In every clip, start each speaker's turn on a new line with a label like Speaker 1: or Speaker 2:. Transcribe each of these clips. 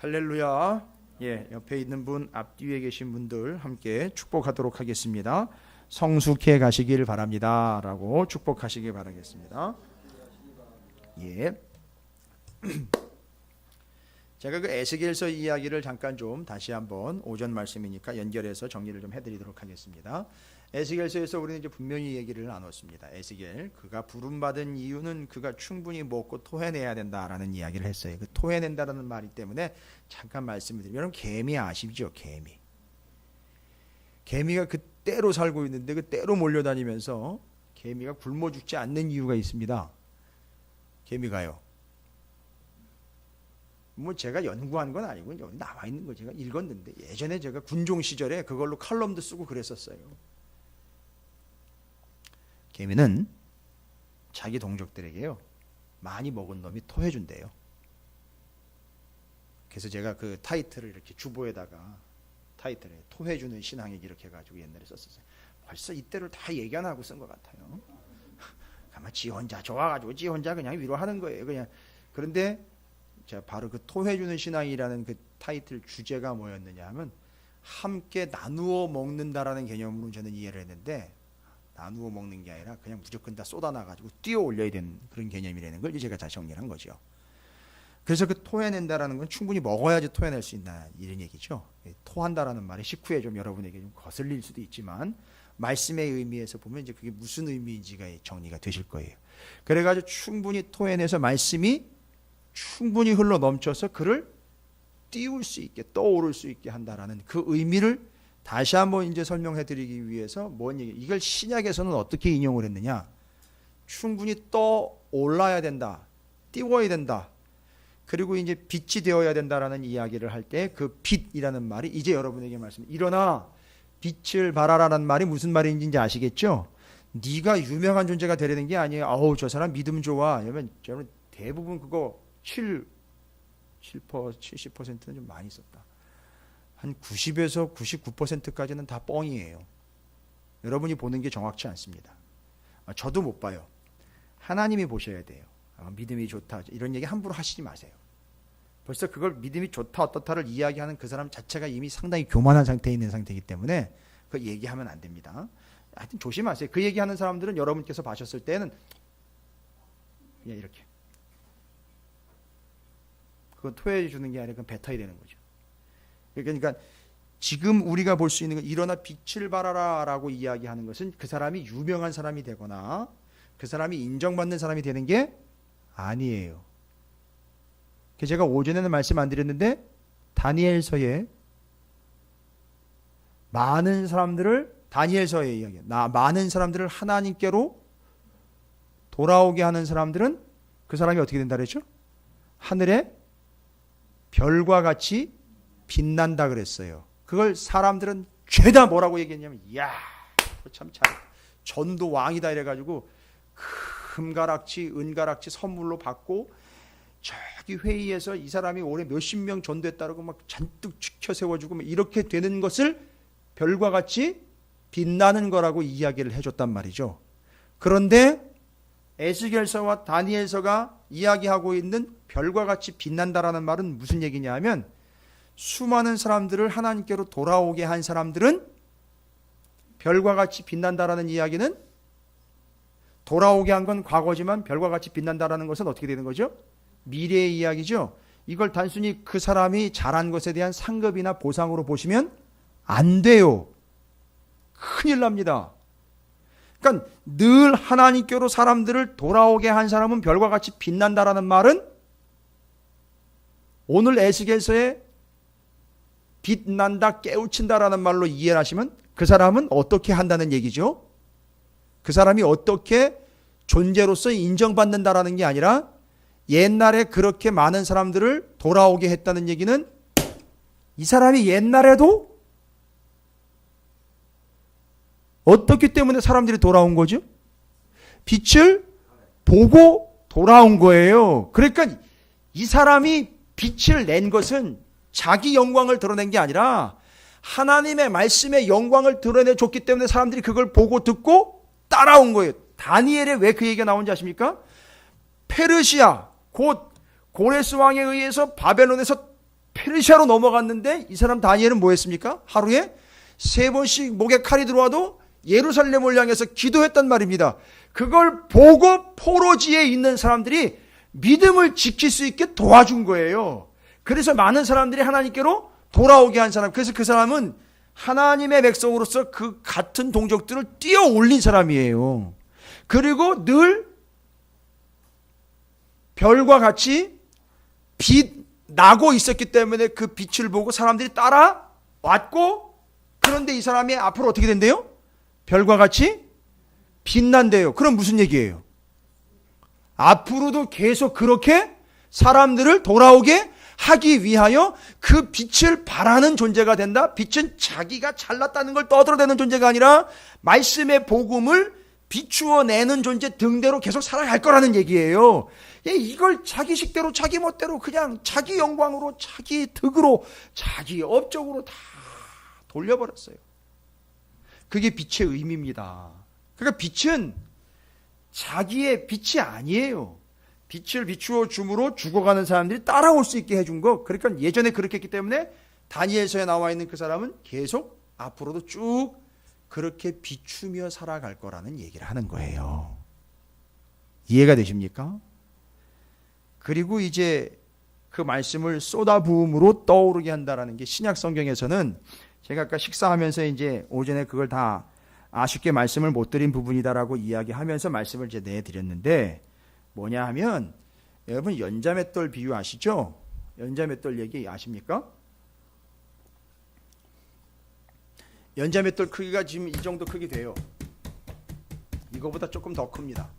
Speaker 1: 할렐루야. 옆에 있는 분, 앞뒤에 계신 분들 함께 축복하도록 하겠습니다. 성숙해 가시길 바랍니다 라고 축복하시길 바라겠습니다. 제가 그 에스겔서 이야기를 잠깐 좀 다시 한번 오전 말씀이니까 연결해서 정리를 좀 해드리도록 하겠습니다. 에스겔서에서 우리는 이제 분명히 얘기를 나눴습니다. 에스겔 그가 부름받은 이유는 그가 충분히 먹고 토해내야 된다라는 이야기를 했어요. 그 토해낸다라는 말이 때문에 잠깐 말씀을 드리면, 여러분 개미 아시죠? 개미가 그 떼로 살고 있는데 그 떼로 몰려다니면서 개미가 굶어 죽지 않는 이유가 있습니다. 개미가요. 뭐 제가 연구한 건 아니고 여기 나와 있는 거 제가 읽었는데, 예전에 제가 군종 시절에 그걸로 칼럼도 쓰고 그랬었어요. 개미는 자기 동족들에게요 많이 먹은 놈이 토해준대요. 그래서 제가 그 타이틀을 이렇게 주보에다가 타이틀에 토해주는 신앙이기 이렇게 해가지고 옛날에 썼었어요. 벌써 이때를 다 얘기 안 하고 쓴 것 같아요. 아마 지 혼자 좋아가지고 지 혼자 그냥 위로하는 거예요. 그냥. 그런데 제가 바로 그 토해주는 신앙이라는 그 타이틀 주제가 뭐였느냐 하면, 함께 나누어 먹는다라는 개념으로 저는 이해를 했는데, 나누어 먹는 게 아니라 그냥 무조건 다 쏟아놔가지고 뛰어 올려야 되는 그런 개념이라는 걸 제가 다시 정리를 한 거죠. 그래서 그 토해낸다라는 건 충분히 먹어야지 토해낼 수 있다 이런 얘기죠. 토한다라는 말이 식후에 좀 여러분에게 좀 거슬릴 수도 있지만, 말씀의 의미에서 보면 이제 그게 무슨 의미인지가 정리가 되실 거예요. 그래가지고 충분히 토해내서 말씀이 충분히 흘러 넘쳐서 그를 띄울 수 있게, 떠오를 수 있게 한다라는 그 의미를 다시 한번 이제 설명해 드리기 위해서 뭔 얘기, 이걸 신약에서는 어떻게 인용을 했느냐, 충분히 떠올라야 된다, 띄워야 된다, 그리고 이제 빛이 되어야 된다라는 이야기를 할 때 그 빛이라는 말이 이제 여러분에게 말씀, 일어나 빛을 발하라는 말이 무슨 말인지 아시겠죠? 네가 유명한 존재가 되려는 게 아니에요. 아우 저 사람 믿음 좋아. 여러분 대부분 그거 70%는 좀 많이 썼다. 한 90에서 99%까지는 다 뻥이에요. 여러분이 보는 게 정확치 않습니다. 저도 못 봐요. 하나님이 보셔야 돼요. 믿음이 좋다 이런 얘기 함부로 하시지 마세요. 벌써 그걸 믿음이 좋다 어떻다를 이야기하는 그 사람 자체가 이미 상당히 교만한 상태에 있는 상태이기 때문에 그 얘기하면 안 됩니다. 하여튼 조심하세요. 그 얘기하는 사람들은 여러분께서 봐셨을 때는 그냥 이렇게, 그건 토해해 주는 게 아니라 그건 뱉어야 되는 거죠. 그러니까 지금 우리가 볼 수 있는 건, 일어나 빛을 발하라 라고 이야기하는 것은 그 사람이 유명한 사람이 되거나 그 사람이 인정받는 사람이 되는 게 아니에요. 제가 오전에는 말씀 안 드렸는데, 다니엘서에 많은 사람들을, 다니엘서의 이야기예요. 많은 사람들을 하나님께로 돌아오게 하는 사람들은 그 사람이 어떻게 된다 그랬죠? 하늘의 별과 같이 빛난다 그랬어요. 그걸 사람들은 죄다 뭐라고 얘기했냐면, 이야 참 잘, 전도 왕이다 이래가지고 금가락지 은가락지 선물로 받고, 저기 회의에서 이 사람이 올해 몇십 명 전도했다고 막 잔뜩 지켜 세워주고 이렇게 되는 것을 별과 같이 빛나는 거라고 이야기를 해줬단 말이죠. 그런데 에스겔서와 다니엘서가 이야기하고 있는 별과 같이 빛난다라는 말은 무슨 얘기냐 하면, 수많은 사람들을 하나님께로 돌아오게 한 사람들은 별과 같이 빛난다라는 이야기는, 돌아오게 한 건 과거지만 별과 같이 빛난다라는 것은 어떻게 되는 거죠? 미래의 이야기죠. 이걸 단순히 그 사람이 잘한 것에 대한 상급이나 보상으로 보시면 안 돼요. 큰일 납니다. 그러니까 늘 하나님께로 사람들을 돌아오게 한 사람은 별과 같이 빛난다라는 말은, 오늘 에스겔서에 빛난다, 깨우친다라는 말로 이해를 하시면 그 사람은 어떻게 한다는 얘기죠? 그 사람이 어떻게 존재로서 인정받는다라는 게 아니라, 옛날에 그렇게 많은 사람들을 돌아오게 했다는 얘기는, 이 사람이 옛날에도 어떻기 때문에 사람들이 돌아온 거죠? 빛을 보고 돌아온 거예요. 그러니까 이 사람이 빛을 낸 것은 자기 영광을 드러낸 게 아니라 하나님의 말씀의 영광을 드러내줬기 때문에 사람들이 그걸 보고 듣고 따라온 거예요. 다니엘에 왜 그 얘기가 나온지 아십니까? 페르시아 곧 고레스 왕에 의해서 바벨론에서 페르시아로 넘어갔는데 이 사람 다니엘은 뭐 했습니까? 하루에 3번씩 목에 칼이 들어와도 예루살렘을 향해서 기도했단 말입니다. 그걸 보고 포로지에 있는 사람들이 믿음을 지킬 수 있게 도와준 거예요. 그래서 많은 사람들이 하나님께로 돌아오게 한 사람. 그래서 그 사람은 하나님의 백성으로서 그 같은 동족들을 띄어 올린 사람이에요. 그리고 늘 별과 같이 빛 나고 있었기 때문에 그 빛을 보고 사람들이 따라왔고, 그런데 이 사람이 앞으로 어떻게 된대요? 별과 같이 빛난대요. 그럼 무슨 얘기예요? 앞으로도 계속 그렇게 사람들을 돌아오게 하기 위하여 그 빛을 발하는 존재가 된다. 빛은 자기가 잘났다는 걸 떠들어대는 존재가 아니라 말씀의 복음을 비추어내는 존재 등대로 계속 살아갈 거라는 얘기예요. 이걸 자기 식대로 자기 멋대로 그냥 자기 영광으로 자기 득으로 자기 업적으로 다 돌려버렸어요. 그게 빛의 의미입니다. 그러니까 빛은 자기의 빛이 아니에요. 빛을 비추어 줌으로 죽어가는 사람들이 따라올 수 있게 해준 거. 그러니까 예전에 그렇게 했기 때문에 다니엘서에 나와 있는 그 사람은 계속 앞으로도 쭉 그렇게 비추며 살아갈 거라는 얘기를 하는 거예요. 이해가 되십니까? 그리고 이제 그 말씀을 쏟아부음으로 떠오르게 한다라는 게 신약 성경에서는, 제가 아까 식사하면서 이제 오전에 그걸 다 아쉽게 말씀을 못 드린 부분이다라고 이야기하면서 말씀을 이제 내드렸는데, 뭐냐 하면, 여러분 연자맷돌 비유 아시죠? 연자맷돌 얘기 아십니까? 연자맷돌 크기가 지금 이 정도 크기 돼요. 이거보다 조금 더 큽니다.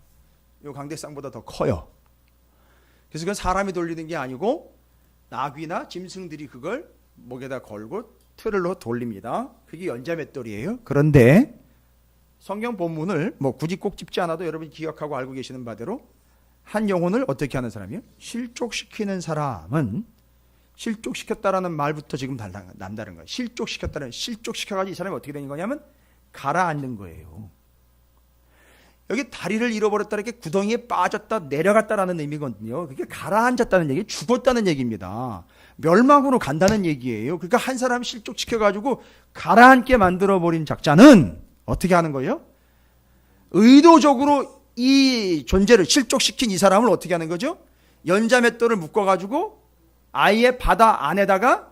Speaker 1: 이 강대상보다 더 커요. 그래서 그건 사람이 돌리는 게 아니고 나귀나 짐승들이 그걸 목에다 걸고 틀로 돌립니다. 그게 연자맷돌이에요. 그런데 성경 본문을 뭐 굳이 꼭 짚지 않아도 여러분이 기억하고 알고 계시는 바대로 한 영혼을 어떻게 하는 사람이요? 실족시키는 사람은, 실족시켰다라는 말부터 지금 남다른 거예요. 실족시켜가지고 이 사람이 어떻게 되는 거냐면 가라앉는 거예요. 여기 다리를 잃어버렸다는 게 구덩이에 빠졌다 내려갔다라는 의미거든요. 그게 가라앉았다는 얘기, 죽었다는 얘기입니다. 멸망으로 간다는 얘기예요. 그러니까 한 사람 실족시켜가지고 가라앉게 만들어버린 작자는 어떻게 하는 거예요? 의도적으로 이 존재를 실족시킨 이 사람을 어떻게 하는 거죠? 연자맷돌을 묶어가지고 아예 바다 안에다가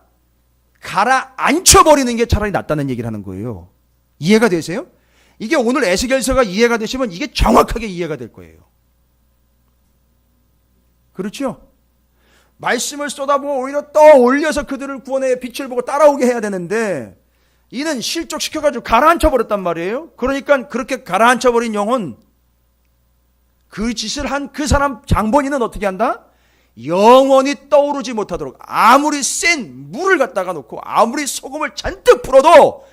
Speaker 1: 가라앉혀버리는 게 차라리 낫다는 얘기를 하는 거예요. 이해가 되세요? 이게 오늘 에스겔서가 이해가 되시면 이게 정확하게 이해가 될 거예요. 그렇죠? 말씀을 쏟아부어 오히려 떠올려서 그들을 구원해 빛을 보고 따라오게 해야 되는데, 이는 실족시켜가지고 가라앉혀버렸단 말이에요. 그러니까 그렇게 가라앉혀버린 영혼, 그 짓을 한 그 사람 장본인은 어떻게 한다? 영원히 떠오르지 못하도록, 아무리 센 물을 갖다가 놓고 아무리 소금을 잔뜩 풀어도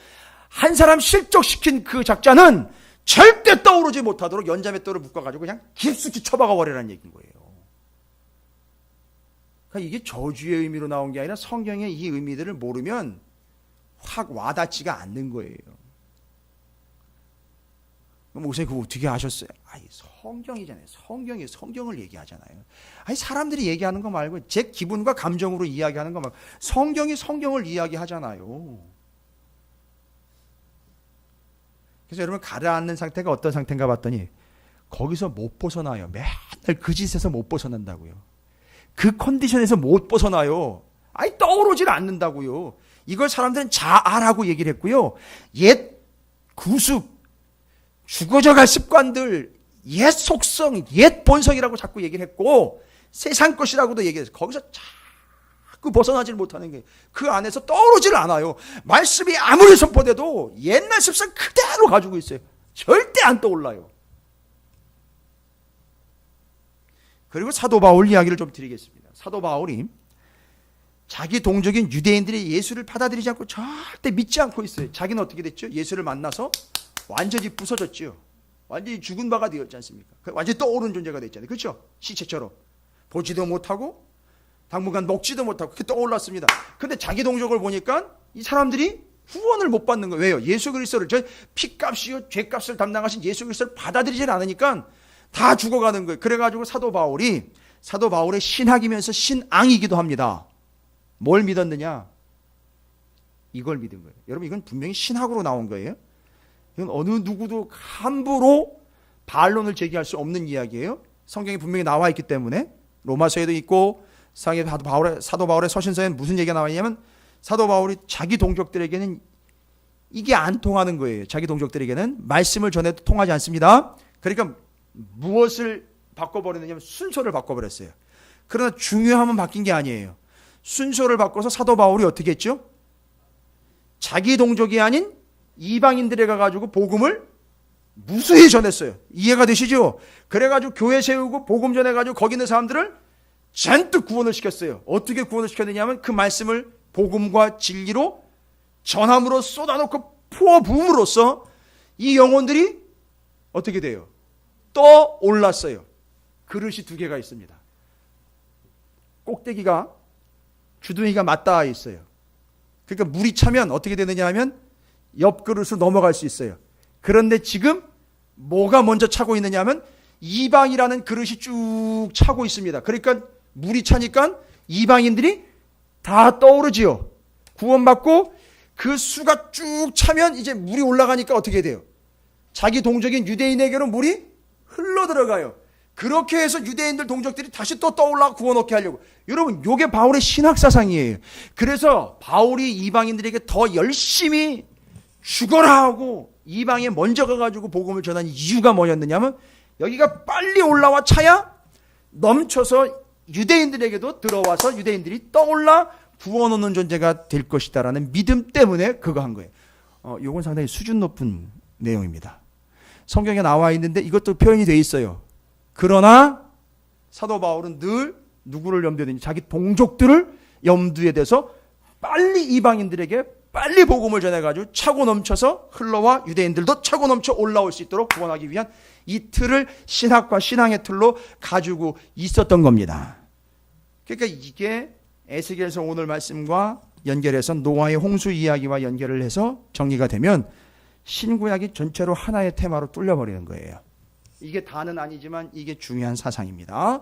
Speaker 1: 한 사람 실족시킨 그 작자는 절대 떠오르지 못하도록 연자맷돌을 묶어가지고 그냥 깊숙이 쳐박아 버리라는 얘기인 거예요. 그러니까 이게 저주의 의미로 나온 게 아니라 성경의 이 의미들을 모르면 확 와닿지가 않는 거예요. 목사님 그거 어떻게 아셨어요? 아니 성경이잖아요. 성경을 얘기하잖아요. 아니 사람들이 얘기하는 거 말고 제 기분과 감정으로 이야기하는 거 말고 성경이 성경을 이야기하잖아요. 그래서 여러분 가라앉는 상태가 어떤 상태인가 봤더니 거기서 못 벗어나요. 맨날 그 짓에서 못 벗어난다고요. 그 컨디션에서 못 벗어나요. 아니 떠오르질 않는다고요. 이걸 사람들은 자아라고 얘기를 했고요. 옛 구습, 죽어져갈 습관들, 옛 속성, 옛 본성이라고 자꾸 얘기를 했고 세상 것이라고도 얘기했어요. 거기서 자꾸 벗어나질 못하는 게 그 안에서 떠오르질 않아요. 말씀이 아무리 선포돼도 옛날 습성 그대로 가지고 있어요. 절대 안 떠올라요. 그리고 사도 바울 이야기를 좀 드리겠습니다. 사도 바울이 자기 동족인 유대인들이 예수를 받아들이지 않고 절대 믿지 않고 있어요. 자기는 어떻게 됐죠? 예수를 만나서 완전히 부서졌죠. 완전히 죽은 바가 되었지 않습니까? 완전히 떠오른 존재가 됐잖아요. 그렇죠? 시체처럼 보지도 못하고 당분간 먹지도 못하고 그렇게 떠올랐습니다. 근데 자기 동족을 보니까 이 사람들이 후원을 못 받는 거예요. 왜요? 예수 그리스도를, 저 피값이요 죄값을 담당하신 예수 그리스도를 받아들이질 않으니까 다 죽어가는 거예요. 그래가지고 사도 바울의 신학이면서 신앙이기도 합니다. 뭘 믿었느냐? 이걸 믿은 거예요. 여러분, 이건 분명히 신학으로 나온 거예요. 이건 어느 누구도 함부로 반론을 제기할 수 없는 이야기예요. 성경에 분명히 나와 있기 때문에. 로마서에도 있고 사도 바울의 서신서에는 무슨 얘기가 나와 있냐면, 사도 바울이 자기 동족들에게는 이게 안 통하는 거예요. 자기 동족들에게는 말씀을 전해도 통하지 않습니다. 그러니까 무엇을 바꿔버렸느냐면 순서를 바꿔버렸어요. 그러나 중요함은 바뀐 게 아니에요. 순서를 바꿔서 사도 바울이 어떻게 했죠? 자기 동족이 아닌 이방인들에 가가지고 복음을 무수히 전했어요. 이해가 되시죠? 그래가지고 교회 세우고 복음 전해가지고 거기 있는 사람들을 잔뜩 구원을 시켰어요. 어떻게 구원을 시켰느냐 하면 그 말씀을 복음과 진리로 전함으로 쏟아놓고 부어 부음으로써 이 영혼들이 어떻게 돼요? 떠올랐어요. 그릇이 두 개가 있습니다. 꼭대기가 주둥이가 맞닿아 있어요. 그러니까 물이 차면 어떻게 되느냐 하면 옆 그릇으로 넘어갈 수 있어요. 그런데 지금 뭐가 먼저 차고 있느냐 하면 이방이라는 그릇이 쭉 차고 있습니다. 그러니까 물이 차니까 이방인들이 다 떠오르지요. 구원받고 그 수가 쭉 차면 이제 물이 올라가니까 어떻게 돼요? 자기 동족인 유대인에게로 물이 흘러 들어가요. 그렇게 해서 유대인들 동족들이 다시 또 떠올라 구원 얻게 하려고. 여러분, 이게 바울의 신학사상이에요. 그래서 바울이 이방인들에게 더 열심히 죽어라 하고 이방에 먼저 가가지고 복음을 전한 이유가 뭐였느냐면, 여기가 빨리 올라와 차야 넘쳐서 유대인들에게도 들어와서 유대인들이 떠올라 구원 얻는 존재가 될 것이다라는 믿음 때문에 그거 한 거예요. 이건 상당히 수준 높은 내용입니다. 성경에 나와 있는데 이것도 표현이 돼 있어요. 그러나 사도 바울은 늘 누구를 염두에 두는지 자기 동족들을 염두에 대서 빨리 이방인들에게 빨리 복음을 전해가지고 차고 넘쳐서 흘러와 유대인들도 차고 넘쳐 올라올 수 있도록 구원하기 위한 이 틀을 신학과 신앙의 틀로 가지고 있었던 겁니다. 그러니까 이게 에스겔서 오늘 말씀과 연결해서 노아의 홍수 이야기와 연결을 해서 정리가 되면 신구약이 전체로 하나의 테마로 뚫려버리는 거예요. 이게 다는 아니지만 이게 중요한 사상입니다.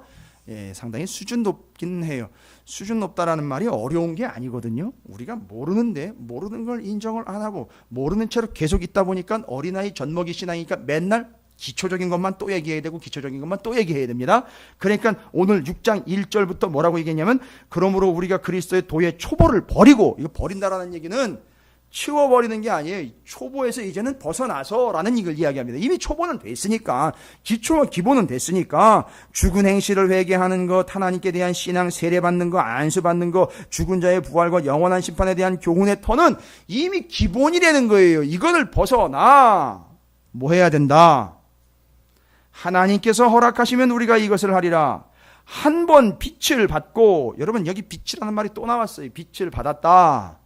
Speaker 1: 예, 상당히 수준 높긴 해요. 수준 높다라는 말이 어려운 게 아니거든요. 우리가 모르는데 모르는 걸 인정을 안 하고 모르는 채로 계속 있다 보니까 어린아이 젖먹이 신앙이니까 맨날 기초적인 것만 또 얘기해야 되고 기초적인 것만 또 얘기해야 됩니다. 그러니까 오늘 6장 1절부터 뭐라고 얘기했냐면, 그러므로 우리가 그리스도의 도의 초보를 버리고, 이거 버린다라는 얘기는 치워버리는 게 아니에요. 초보에서 이제는 벗어나서라는 이걸 이야기합니다. 이미 초보는 됐으니까, 기초와 기본은 됐으니까, 죽은 행실을 회개하는 것, 하나님께 대한 신앙, 세례받는 것, 안수받는 것, 죽은 자의 부활과 영원한 심판에 대한 교훈의 터는 이미 기본이 되는 거예요. 이거를 벗어나 뭐 해야 된다? 하나님께서 허락하시면 우리가 이것을 하리라. 한 번 빛을 받고, 여러분 여기 빛이라는 말이 또 나왔어요. 빛을 받았다.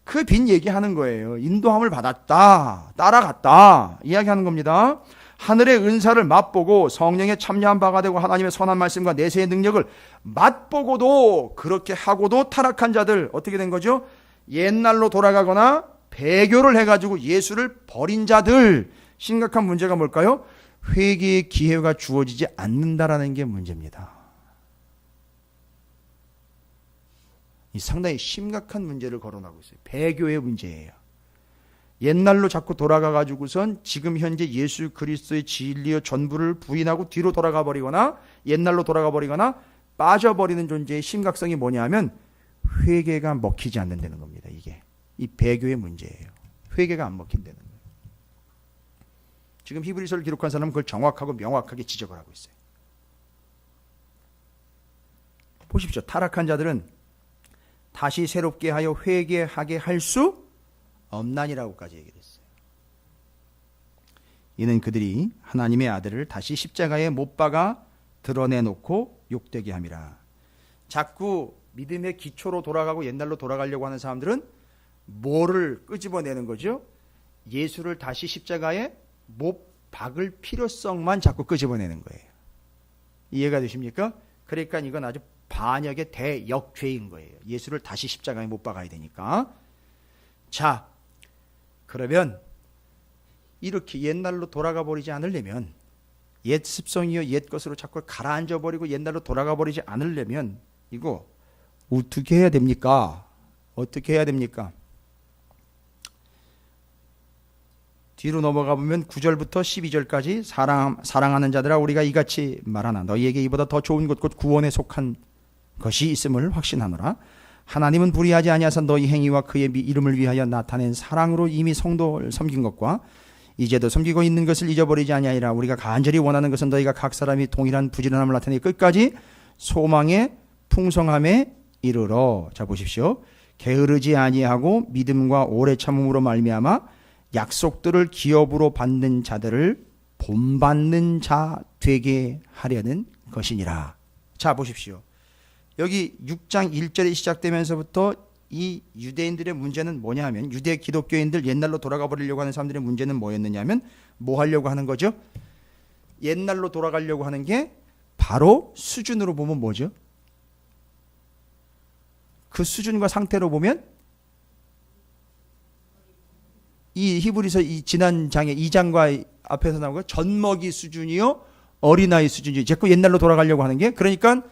Speaker 1: 그 빛 얘기하는 거예요. 인도함을 받았다. 따라갔다. 이야기하는 겁니다. 하늘의 은사를 맛보고 성령에 참여한 바가 되고 하나님의 선한 말씀과 내세의 능력을 맛보고도, 그렇게 하고도 타락한 자들 어떻게 된 거죠? 옛날로 돌아가거나 배교를 해가지고 예수를 버린 자들. 심각한 문제가 뭘까요? 회개의 기회가 주어지지 않는다라는 게 문제입니다. 이 상당히 심각한 문제를 거론하고 있어요. 배교의 문제예요. 옛날로 자꾸 돌아가 가지고선 지금 현재 예수 그리스도의 진리의 전부를 부인하고 뒤로 돌아가 버리거나 옛날로 돌아가 버리거나 빠져버리는 존재의 심각성이 뭐냐면 회개가 먹히지 않는다는 겁니다. 이게 이 배교의 문제예요. 회개가 안 먹힌다는 거예요. 지금 히브리서를 기록한 사람은 그걸 정확하고 명확하게 지적을 하고 있어요. 보십시오. 타락한 자들은 다시 새롭게 하여 회개하게 할 수 없나니라고까지 얘기했어요. 이는 그들이 하나님의 아들을 다시 십자가에 못 박아 드러내놓고 욕되게 함이라. 자꾸 믿음의 기초로 돌아가고 옛날로 돌아가려고 하는 사람들은 뭐를 끄집어내는 거죠? 예수를 다시 십자가에 못 박을 필요성만 자꾸 끄집어내는 거예요. 이해가 되십니까? 그러니까 이건 아주 반역의 대역죄인 거예요. 예수를 다시 십자가에 못 박아야 되니까. 자, 그러면 이렇게 옛날로 돌아가 버리지 않으려면, 옛 습성이요 옛 것으로 자꾸 가라앉아 버리고 옛날로 돌아가 버리지 않으려면 이거 어떻게 해야 됩니까? 어떻게 해야 됩니까? 뒤로 넘어가 보면 9절부터 12절까지 사랑하는 자들아 우리가 이같이 말하나 너희에게 이보다 더 좋은 것 곧 구원에 속한 것이 있음을 확신하노라. 하나님은 불의하지 아니하사 너희 행위와 그의 이름을 위하여 나타낸 사랑으로 이미 성도를 섬긴 것과 이제도 섬기고 있는 것을 잊어버리지 아니하리라. 우리가 간절히 원하는 것은 너희가 각 사람이 동일한 부지런함을 나타내 끝까지 소망의 풍성함에 이르러. 자 보십시오. 게으르지 아니하고 믿음과 오래 참음으로 말미암아 약속들을 기업으로 받는 자들을 본받는 자 되게 하려는 것이니라. 자 보십시오. 여기 6장 1절이 시작되면서부터 이 유대인들의 문제는 뭐냐 하면 유대 기독교인들 옛날로 돌아가 버리려고 하는 사람들의 문제는 뭐였느냐 하면 뭐 하려고 하는 거죠? 옛날로 돌아가려고 하는 게 바로 수준으로 보면 뭐죠? 그 수준과 상태로 보면 이 히브리서 이 지난 장의 2장과 앞에서 나온 거 젖먹이 수준이요 어린아이 수준이요. 자꾸 옛날로 돌아가려고 하는 게 그러니까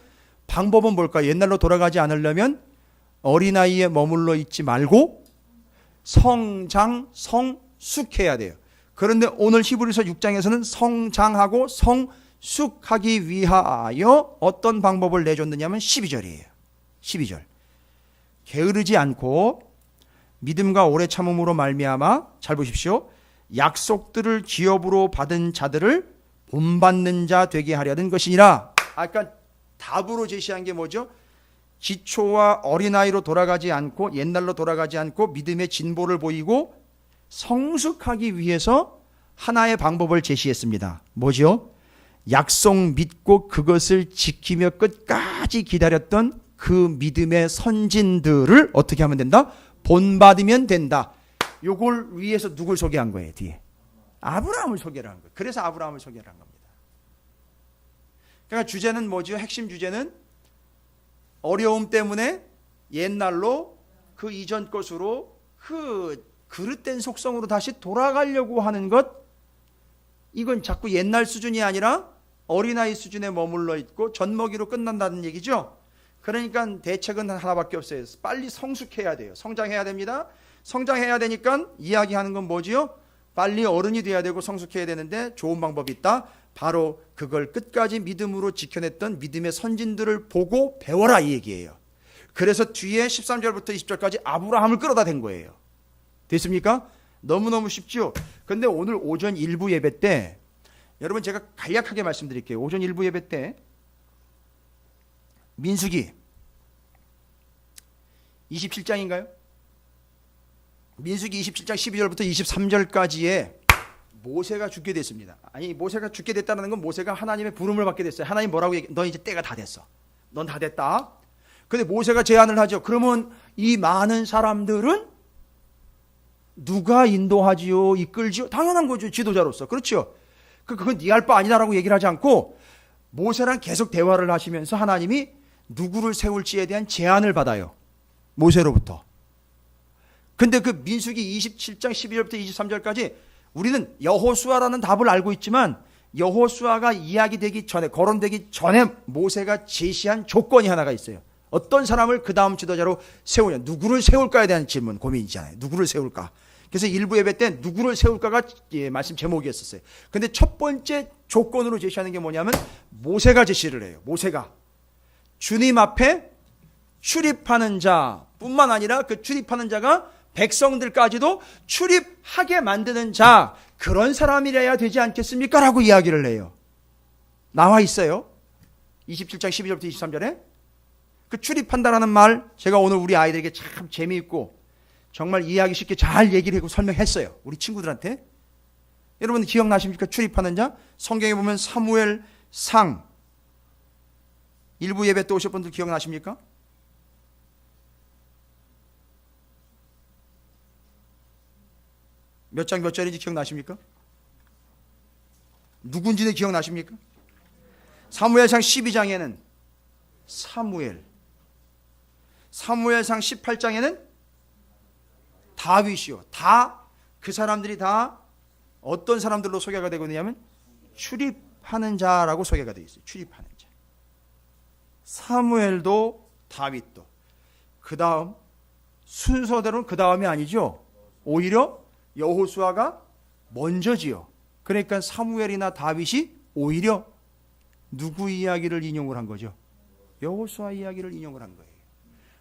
Speaker 1: 방법은 뭘까요? 옛날로 돌아가지 않으려면 어린아이에 머물러 있지 말고 성장, 성숙해야 돼요. 그런데 오늘 히브리서 6장에서는 성장하고 성숙하기 위하여 어떤 방법을 내줬느냐면 12절이에요. 12절. 게으르지 않고 믿음과 오래 참음으로 말미암아 잘 보십시오. 약속들을 기업으로 받은 자들을 본받는 자 되게 하려는 것이니라. 아까 답으로 제시한 게 뭐죠? 기초와 어린아이로 돌아가지 않고 옛날로 돌아가지 않고 믿음의 진보를 보이고 성숙하기 위해서 하나의 방법을 제시했습니다. 뭐죠? 약속 믿고 그것을 지키며 끝까지 기다렸던 그 믿음의 선진들을 어떻게 하면 된다? 본받으면 된다. 요걸 위해서 누굴 소개한 거예요? 뒤에 아브라함을 소개를 한 거예요. 그래서 아브라함을 소개를 한 겁니다. 그러니까 주제는 뭐죠? 핵심 주제는 어려움 때문에 옛날로 그 이전 것으로 그 그릇된 속성으로 다시 돌아가려고 하는 것. 이건 자꾸 옛날 수준이 아니라 어린아이 수준에 머물러 있고 젖먹이로 끝난다는 얘기죠. 그러니까 대책은 하나밖에 없어요. 빨리 성숙해야 돼요. 성장해야 됩니다. 성장해야 되니까 이야기하는 건 뭐지요? 빨리 어른이 돼야 되고 성숙해야 되는데 좋은 방법이 있다. 바로 그걸 끝까지 믿음으로 지켜냈던 믿음의 선진들을 보고 배워라 이 얘기예요. 그래서 뒤에 13절부터 20절까지 아브라함을 끌어다 댄 거예요. 됐습니까? 너무너무 쉽죠? 근데 오늘 오전 일부 예배 때 여러분 제가 간략하게 말씀드릴게요. 오전 일부 예배 때 민수기 27장인가요? 민수기 27장 12절부터 23절까지에 모세가 죽게 됐습니다. 아니 모세가 죽게 됐다는 건 모세가 하나님의 부름을 받게 됐어요. 하나님 뭐라고 얘기해? 너 이제 때가 다 됐어. 넌 다 됐다. 근데 모세가 제안을 하죠. 그러면 이 많은 사람들은 누가 인도하지요? 이끌지요? 당연한 거죠. 지도자로서. 그렇죠. 그건 네 할 바 아니다라고 얘기를 하지 않고 모세랑 계속 대화를 하시면서 하나님이 누구를 세울지에 대한 제안을 받아요. 모세로부터. 근데 그 민수기 27장 12절부터 23절까지 우리는 여호수아라는 답을 알고 있지만 여호수아가 이야기되기 전에 거론되기 전에 모세가 제시한 조건이 하나가 있어요. 어떤 사람을 그 다음 지도자로 세우냐. 누구를 세울까에 대한 질문 고민이잖아요. 누구를 세울까. 그래서 일부 예배 때 누구를 세울까가 말씀 제목이었었어요. 근데 첫 번째 조건으로 제시하는 게 뭐냐면 모세가 제시를 해요. 모세가 주님 앞에 출입하는 자뿐만 아니라 그 출입하는 자가 백성들까지도 출입하게 만드는 자, 그런 사람이라야 되지 않겠습니까? 라고 이야기를 해요. 나와 있어요. 27장 12절부터 23절에 그 출입한다라는 말 제가 오늘 우리 아이들에게 참 재미있고 정말 이해하기 쉽게 잘 얘기를 하고 설명했어요. 우리 친구들한테. 여러분 기억나십니까? 출입하는 자. 성경에 보면 사무엘상 일부 예배 때 오실 분들 기억나십니까? 몇 장 몇 절인지 기억나십니까? 누군지는 기억나십니까? 사무엘상 12장에는 사무엘상 18장에는 다윗이요. 다 그 사람들이 다 어떤 사람들로 소개가 되고 있냐면 출입하는 자라고 소개가 되어 있어요. 출입하는 자. 사무엘도 다윗도 그 다음 순서대로는 그 다음이 아니죠. 오히려 여호수아가 먼저지요. 그러니까 사무엘이나 다윗이 오히려 누구 이야기를 인용을 한 거죠? 여호수아 이야기를 인용을 한 거예요.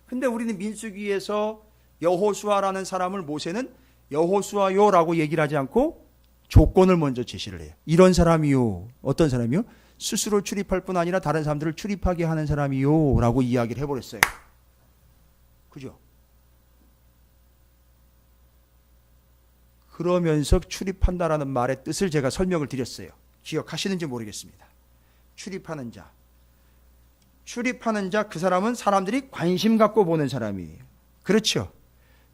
Speaker 1: 근데 우리는 민수기에서 여호수아라는 사람을 모세는 여호수아요라고 얘기를 하지 않고 조건을 먼저 제시를 해요. 이런 사람이요. 어떤 사람이요? 스스로 출입할 뿐 아니라 다른 사람들을 출입하게 하는 사람이요 라고 이야기를 해버렸어요. 그죠? 그러면서 출입한다라는 말의 뜻을 제가 설명을 드렸어요. 기억하시는지 모르겠습니다. 출입하는 자. 출입하는 자, 그 사람은 사람들이 관심 갖고 보는 사람이에요. 그렇죠?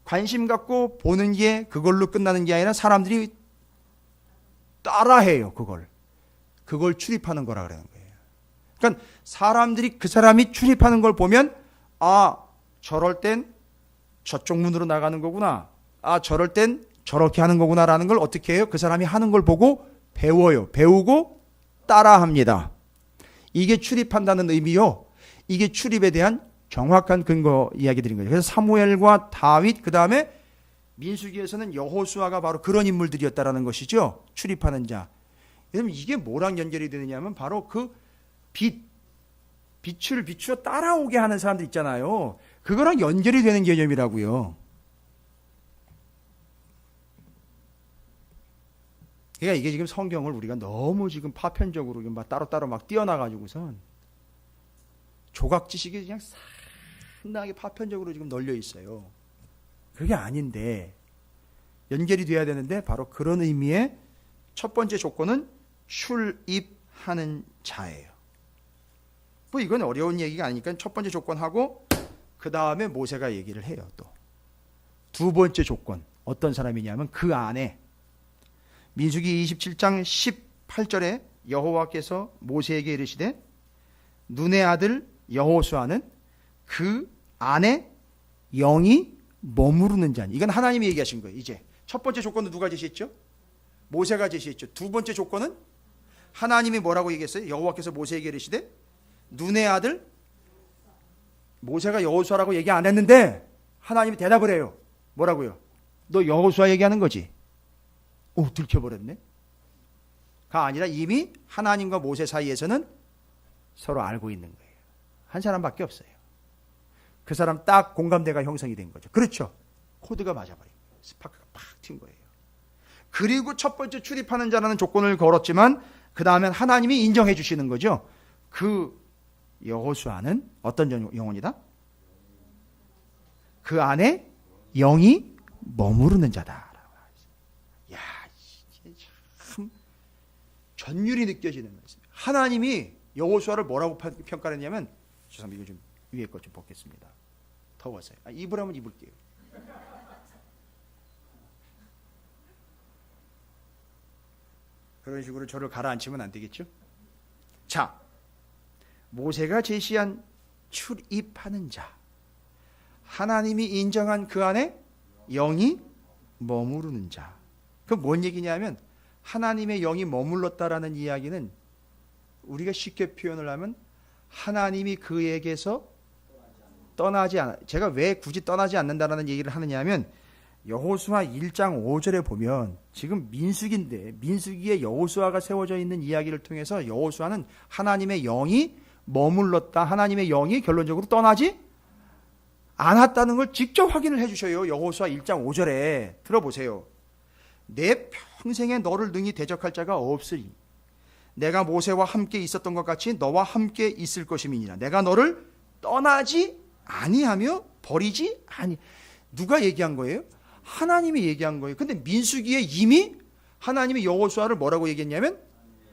Speaker 1: 관심 갖고 보는 게 그걸로 끝나는 게 아니라 사람들이 따라해요. 그걸 출입하는 거라 그러는 거예요. 그러니까 사람들이 그 사람이 출입하는 걸 보면 아, 저럴 땐 저쪽 문으로 나가는 거구나. 아, 저럴 땐 저렇게 하는 거구나라는 걸 어떻게 해요? 그 사람이 하는 걸 보고 배워요. 배우고 따라합니다. 이게 출입한다는 의미요. 이게 출입에 대한 정확한 근거 이야기 드린 거죠. 그래서 사무엘과 다윗, 그 다음에 민수기에서는 여호수아가 바로 그런 인물들이었다라는 것이죠. 출입하는 자. 여러분 이게 뭐랑 연결이 되느냐면 바로 그 빛을 비추어 따라오게 하는 사람들 있잖아요. 그거랑 연결이 되는 개념이라고요. 그러니까 이게 지금 성경을 우리가 너무 지금 파편적으로 막 따로따로 막 띄어놔가지고선 조각 지식이 그냥 상당하게 파편적으로 지금 널려 있어요. 그게 아닌데 연결이 돼야 되는데 바로 그런 의미의 첫 번째 조건은 출입하는 자예요. 뭐 이건 어려운 얘기가 아니니까 첫 번째 조건하고 그 다음에 모세가 얘기를 해요. 또 두 번째 조건 어떤 사람이냐면 그 안에 민수기 27장 18절에 여호와께서 모세에게 이르시되 눈의 아들 여호수아는 그 안에 영이 머무르는 자니. 이건 하나님이 얘기하신 거예요. 이제 첫 번째 조건은 누가 제시했죠? 모세가 제시했죠. 두 번째 조건은 하나님이 뭐라고 얘기했어요? 여호와께서 모세에게 이르시되 눈의 아들. 모세가 여호수아라고 얘기 안 했는데 하나님이 대답을 해요. 뭐라고요? 너 여호수아 얘기하는 거지? 오, 들켜버렸네. 가 아니라 이미 하나님과 모세 사이에서는 서로 알고 있는 거예요. 한 사람밖에 없어요. 그 사람 딱 공감대가 형성이 된 거죠. 그렇죠. 코드가 맞아버린 거예요. 스파크가 팍 튄 거예요. 그리고 첫 번째 출입하는 자라는 조건을 걸었지만 그 다음엔 하나님이 인정해 주시는 거죠. 그 여호수아는 어떤 영혼이다? 그 안에 영이 머무르는 자다. 야, 이게 참 전율이 느껴지는 말씀. 하나님이 여호수아를 뭐라고 평가했냐면, 죄송합니다. 이거 좀 위에 것 좀 벗겠습니다. 더워서요. 입으라면 입을게요. 그런 식으로 저를 가라앉히면 안 되겠죠? 자, 모세가 제시한 출입하는 자, 하나님이 인정한 그 안에 영이 머무르는 자. 그 뭔 얘기냐면 하나님의 영이 머물렀다라는 이야기는 우리가 쉽게 표현을 하면 하나님이 그에게서 떠나지 않아. 제가 왜 굳이 떠나지 않는다라는 얘기를 하느냐면 여호수아 1장 5절에 보면 지금 민수기인데 민수기에 여호수아가 세워져 있는 이야기를 통해서 여호수아는 하나님의 영이 머물렀다. 하나님의 영이 결론적으로 떠나지 않았다는 걸 직접 확인을 해 주셔요. 여호수아 1장 5절에 들어보세요. 내 평생에 너를 능히 대적할 자가 없으리. 내가 모세와 함께 있었던 것 같이 너와 함께 있을 것임이니라. 내가 너를 떠나지 아니하며 버리지 아니. 누가 얘기한 거예요? 하나님이 얘기한 거예요. 근데 민수기에 이미 하나님이 여호수아를 뭐라고 얘기했냐면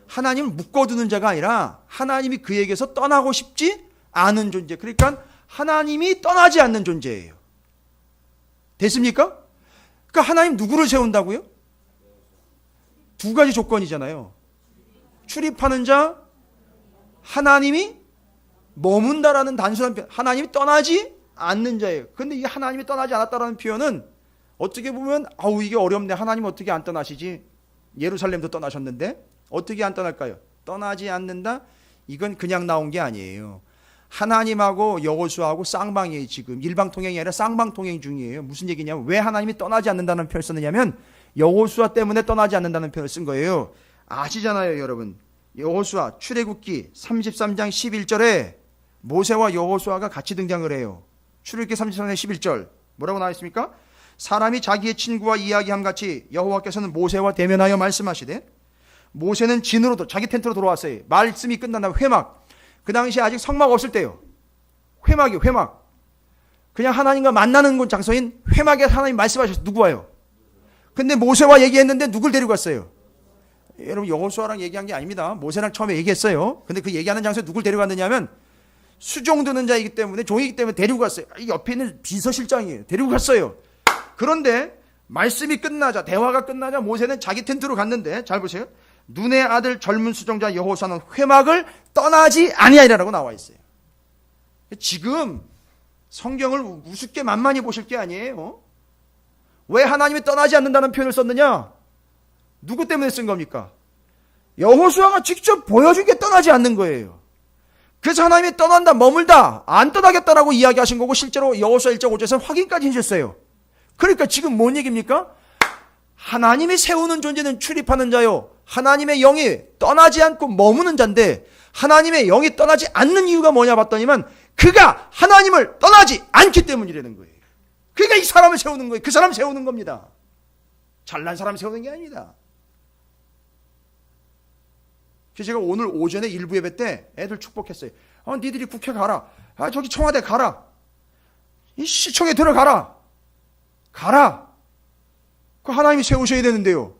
Speaker 1: 하나님을 묶어두는 자가 아니라 하나님이 그에게서 떠나고 싶지 않은 존재. 그러니까 하나님이 떠나지 않는 존재예요. 됐습니까? 그러니까 하나님 누구를 세운다고요? 두 가지 조건이잖아요. 출입하는 자, 하나님이 머문다라는 단순한 표현. 하나님이 떠나지 않는 자예요. 그런데 이 하나님이 떠나지 않았다라는 표현은 어떻게 보면 아우 이게 어렵네. 하나님 어떻게 안 떠나시지? 예루살렘도 떠나셨는데 어떻게 안 떠날까요? 떠나지 않는다? 이건 그냥 나온 게 아니에요. 하나님하고 여호수아하고 쌍방이에요. 지금 일방통행이 아니라 쌍방통행 중이에요. 무슨 얘기냐면 왜 하나님이 떠나지 않는다는 표현을 썼느냐면 여호수아 때문에 떠나지 않는다는 표현을 쓴 거예요. 아시잖아요, 여러분. 여호수아 출애굽기 33장 11절에 모세와 여호수아가 같이 등장을 해요. 출애굽기 33장 11절 뭐라고 나와 있습니까? 사람이 자기의 친구와 이야기함 같이 여호와께서는 모세와 대면하여 말씀하시되, 모세는 진으로 자기 텐트로 돌아왔어요. 말씀이 끝난 다음 회막, 그 당시에 아직 성막 없을 때요. 회막이요, 회막. 그냥 하나님과 만나는 곳 장소인 회막에 하나님 말씀하셨어요. 누구 와요? 근데 모세와 얘기했는데 누굴 데리고 갔어요? 여러분, 여호수아랑 얘기한 게 아닙니다. 모세랑 처음에 얘기했어요. 근데 그 얘기하는 장소에 누굴 데리고 갔느냐면 수종 드는 자이기 때문에, 종이기 때문에 데리고 갔어요. 이 옆에 있는 비서실장이에요. 데리고 갔어요. 그런데 말씀이 끝나자, 대화가 끝나자 모세는 자기 텐트로 갔는데, 잘 보세요. 눈의 아들 젊은 수종자 여호수아는 회막을 떠나지 아니하리라고 나와 있어요. 지금 성경을 우습게 만만히 보실 게 아니에요. 왜 하나님이 떠나지 않는다는 표현을 썼느냐? 누구 때문에 쓴 겁니까? 여호수아가 직접 보여준 게 떠나지 않는 거예요. 그래서 하나님이 떠난다, 머물다, 안 떠나겠다라고 이야기하신 거고, 실제로 여호수아 1장 5절에서 확인까지 해주셨어요. 그러니까 지금 뭔 얘기입니까? 하나님이 세우는 존재는 출입하는 자요, 하나님의 영이 떠나지 않고 머무는 자인데, 하나님의 영이 떠나지 않는 이유가 뭐냐 봤더니만 그가 하나님을 떠나지 않기 때문이라는 거예요. 그러니까 이 사람을 세우는 거예요. 그 사람 세우는 겁니다. 잘난 사람 세우는 게 아닙니다. 그래서 제가 오늘 오전에 일부 예배 때 애들 축복했어요. 니들이 국회 가라. 저기 청와대 가라. 이 시청에 들어가라. 가라. 그 하나님이 세우셔야 되는데요.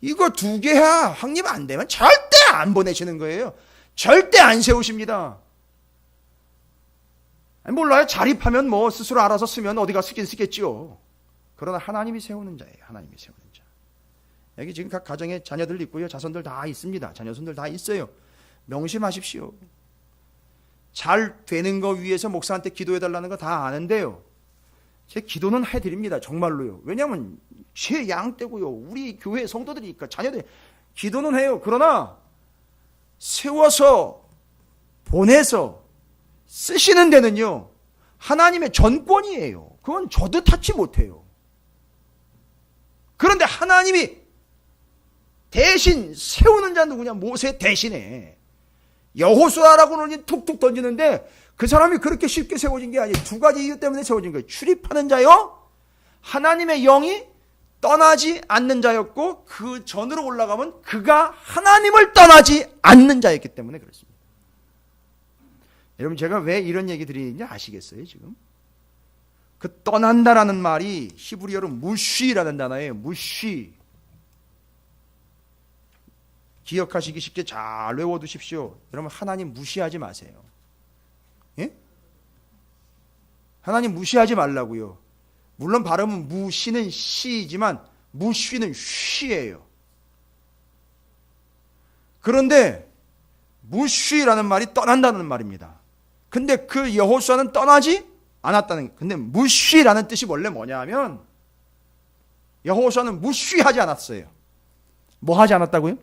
Speaker 1: 이거 두 개야 확립 안 되면 절대 안 보내시는 거예요. 절대 안 세우십니다. 몰라요. 자립하면 뭐 스스로 알아서 쓰면 어디가 쓰긴 쓰겠지요. 그러나 하나님이 세우는 자예요. 하나님이 세우는 자. 여기 지금 각 가정에 자녀들 있고요. 자손들 다 있습니다. 자녀손들 다 있어요. 명심하십시오. 잘 되는 거 위해서 목사한테 기도해달라는 거 다 아는데요. 제 기도는 해드립니다. 정말로요. 왜냐하면 제 양떼고요. 우리 교회 성도들이니까 자녀들 기도는 해요. 그러나 세워서 보내서 쓰시는 데는요, 하나님의 전권이에요. 그건 저도 타치 못해요. 그런데 하나님이 대신 세우는 자 누구냐? 모세 대신에 여호수아라고는 툭툭 던지는데 그 사람이 그렇게 쉽게 세워진 게 아니에요. 두 가지 이유 때문에 세워진 거예요. 출입하는 자요, 하나님의 영이 떠나지 않는 자였고, 그 전으로 올라가면 그가 하나님을 떠나지 않는 자였기 때문에 그렇습니다. 여러분, 제가 왜 이런 얘기 드리는지 아시겠어요? 지금 그 떠난다라는 말이 히브리어로 무쉬라는 단어예요. 무쉬. 기억하시기 쉽게 잘 외워두십시오. 여러분, 하나님 무시하지 마세요. 예? 하나님 무시하지 말라고요. 물론 발음은 무시는 시이지만 무쉬는 쉬예요. 그런데 무쉬라는 말이 떠난다는 말입니다. 근데 그 여호수아는 떠나지 않았다는. 근데 무쉬라는 뜻이 원래 뭐냐 하면, 여호수아는 무쉬하지 않았어요. 뭐 하지 않았다고요?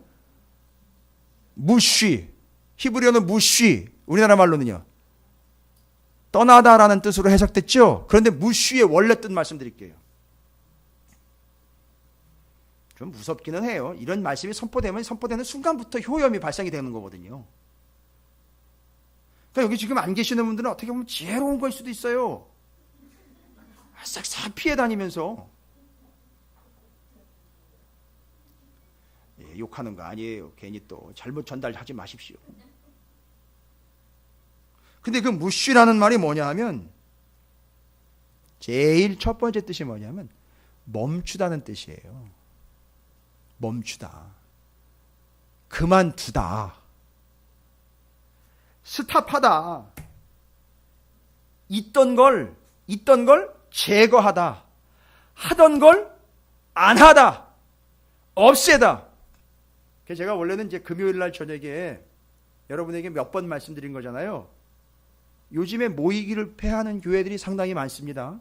Speaker 1: 무쉬. 히브리어는 무쉬. 우리나라 말로는요, 떠나다라는 뜻으로 해석됐죠. 그런데 무쉬의 원래 뜻 말씀드릴게요. 좀 무섭기는 해요. 이런 말씀이 선포되면 선포되는 순간부터 효염이 발생이 되는 거거든요. 그러니까 여기 지금 안 계시는 분들은 어떻게 보면 지혜로운 걸 수도 있어요. 싹 피해 다니면서. 예, 욕하는 거 아니에요. 괜히 또 잘못 전달하지 마십시오. 근데 그 무쉬라는 말이 뭐냐 하면, 제일 첫 번째 뜻이 뭐냐면 멈추다는 뜻이에요. 멈추다, 그만두다, 스탑하다, 있던 걸 제거하다, 하던 걸 안 하다, 없애다. 그래서 제가 원래는 이제 금요일 날 저녁에 여러분에게 몇 번 말씀드린 거잖아요. 요즘에 모이기를 패하는 교회들이 상당히 많습니다.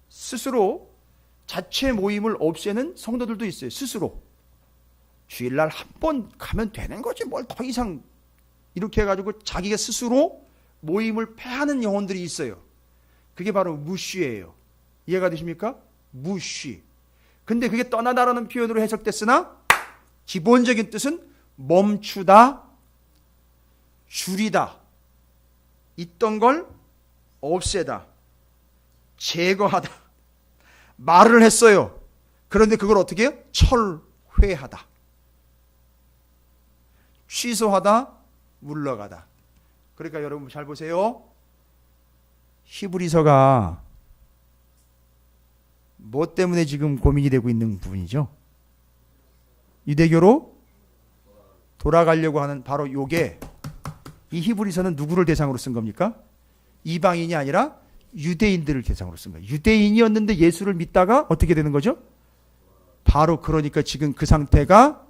Speaker 1: 스스로 자체 모임을 없애는 성도들도 있어요. 스스로 주일날 한 번 가면 되는 거지 뭘 더 이상, 이렇게 해가지고 자기가 스스로 모임을 패하는 영혼들이 있어요. 그게 바로 무쉬예요. 이해가 되십니까? 무쉬. 근데 그게 떠나다라는 표현으로 해석됐으나 기본적인 뜻은 멈추다, 줄이다, 있던 걸 없애다, 제거하다. 말을 했어요. 그런데 그걸 어떻게 해요? 철회하다, 취소하다, 물러가다. 그러니까 여러분 잘 보세요. 히브리서가 뭐 때문에 지금 고민이 되고 있는 부분이죠? 유대교로 돌아가려고 하는 바로 요게, 이 히브리서는 누구를 대상으로 쓴 겁니까? 이방인이 아니라 유대인들을 대상으로 쓴 거예요. 유대인이었는데 예수를 믿다가 어떻게 되는 거죠? 바로 그러니까 지금 그 상태가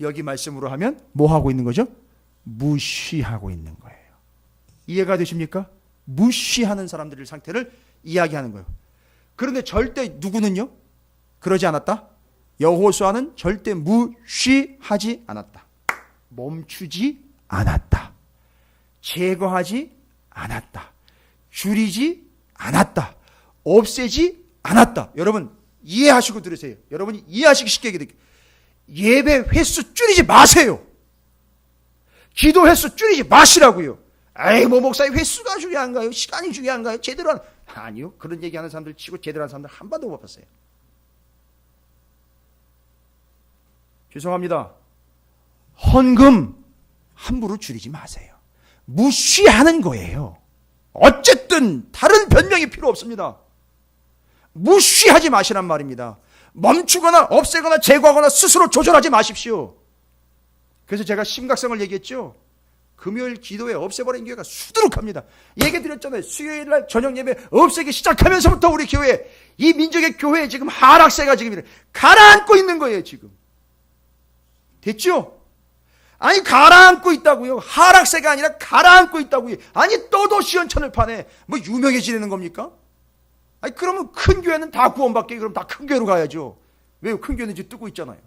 Speaker 1: 여기 말씀으로 하면 뭐 하고 있는 거죠? 무시하고 있는 거예요. 이해가 되십니까? 무시하는 사람들의 상태를 이야기하는 거예요. 그런데 절대 누구는요? 그러지 않았다. 여호수아는 절대 무시하지 않았다. 멈추지 않았다. 제거하지 않았다. 줄이지 않았다. 없애지 않았다. 여러분 이해하시고 들으세요. 여러분이 이해하시기 쉽게 얘기해드릴게요. 예배 횟수 줄이지 마세요. 기도 횟수 줄이지 마시라고요. 에이 뭐 목사님 횟수가 중요한가요? 시간이 중요한가요? 제대로 하는, 아니요. 그런 얘기하는 사람들 치고 제대로 하는 사람들 한 번도 못 봤어요. 죄송합니다. 헌금 함부로 줄이지 마세요. 무시하는 거예요. 어쨌든 다른 변명이 필요 없습니다. 무시하지 마시란 말입니다. 멈추거나 없애거나 제거하거나 스스로 조절하지 마십시오. 그래서 제가 심각성을 얘기했죠. 금요일 기도회 없애버린 교회가 수두룩합니다. 얘기 드렸잖아요. 수요일날 저녁 예배 없애기 시작하면서부터 우리 교회, 이 민족의 교회에 지금 하락세가 지금 가라앉고 있는 거예요. 지금 됐죠? 아니 가라앉고 있다고요. 하락세가 아니라 가라앉고 있다고요. 아니 떠도 시원찮을 판에 뭐 유명해지는 겁니까? 아니 그러면 큰 교회는 다 구원받게, 그럼 다 큰 교회로 가야죠. 왜요? 큰 교회는 지금 뜨고 있잖아요.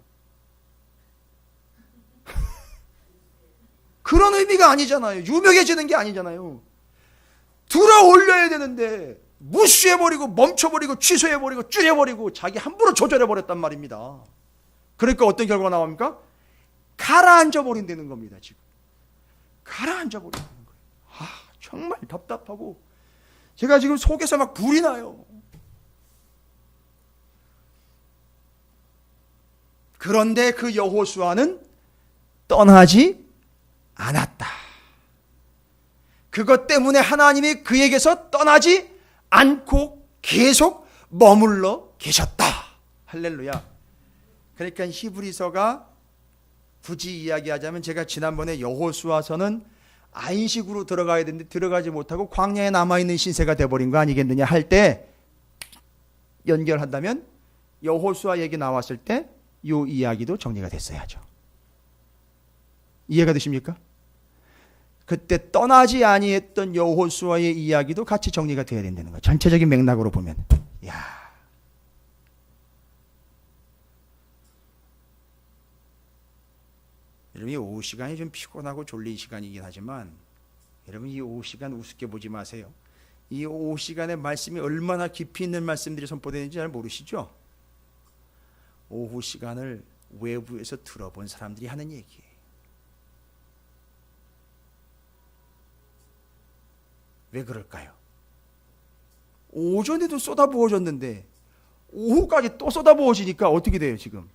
Speaker 1: 그런 의미가 아니잖아요. 유명해지는 게 아니잖아요. 들어 올려야 되는데 무시해버리고 멈춰버리고 취소해버리고 줄여버리고 자기 함부로 조절해버렸단 말입니다. 그러니까 어떤 결과가 나옵니까? 가라앉아버린다는 겁니다. 지금 가라앉아버린다는 거예요. 정말 답답하고 제가 지금 속에서 막 불이 나요. 그런데 그 여호수아는 떠나지 않았다. 그것 때문에 하나님이 그에게서 떠나지 않고 계속 머물러 계셨다. 할렐루야. 그러니까 히브리서가 굳이 이야기하자면, 제가 지난번에 여호수아서는 안식으로 들어가야 되는데 들어가지 못하고 광야에 남아있는 신세가 돼버린 거 아니겠느냐 할 때 연결한다면, 여호수아 얘기 나왔을 때 이 이야기도 정리가 됐어야죠. 이해가 되십니까? 그때 떠나지 아니했던 여호수아의 이야기도 같이 정리가 돼야 된다는 거예요. 전체적인 맥락으로 보면. 여러분 이 오후 시간이 좀 피곤하고 졸린 시간이긴 하지만, 여러분 이 오후 시간 우습게 보지 마세요. 이 오후 시간에 말씀이 얼마나 깊이 있는 말씀들이 선포되는지 잘 모르시죠? 오후 시간을 외부에서 들어본 사람들이 하는 얘기예요. 왜 그럴까요? 오전에도 쏟아부어졌는데 오후까지 또 쏟아부어지니까 어떻게 돼요 지금?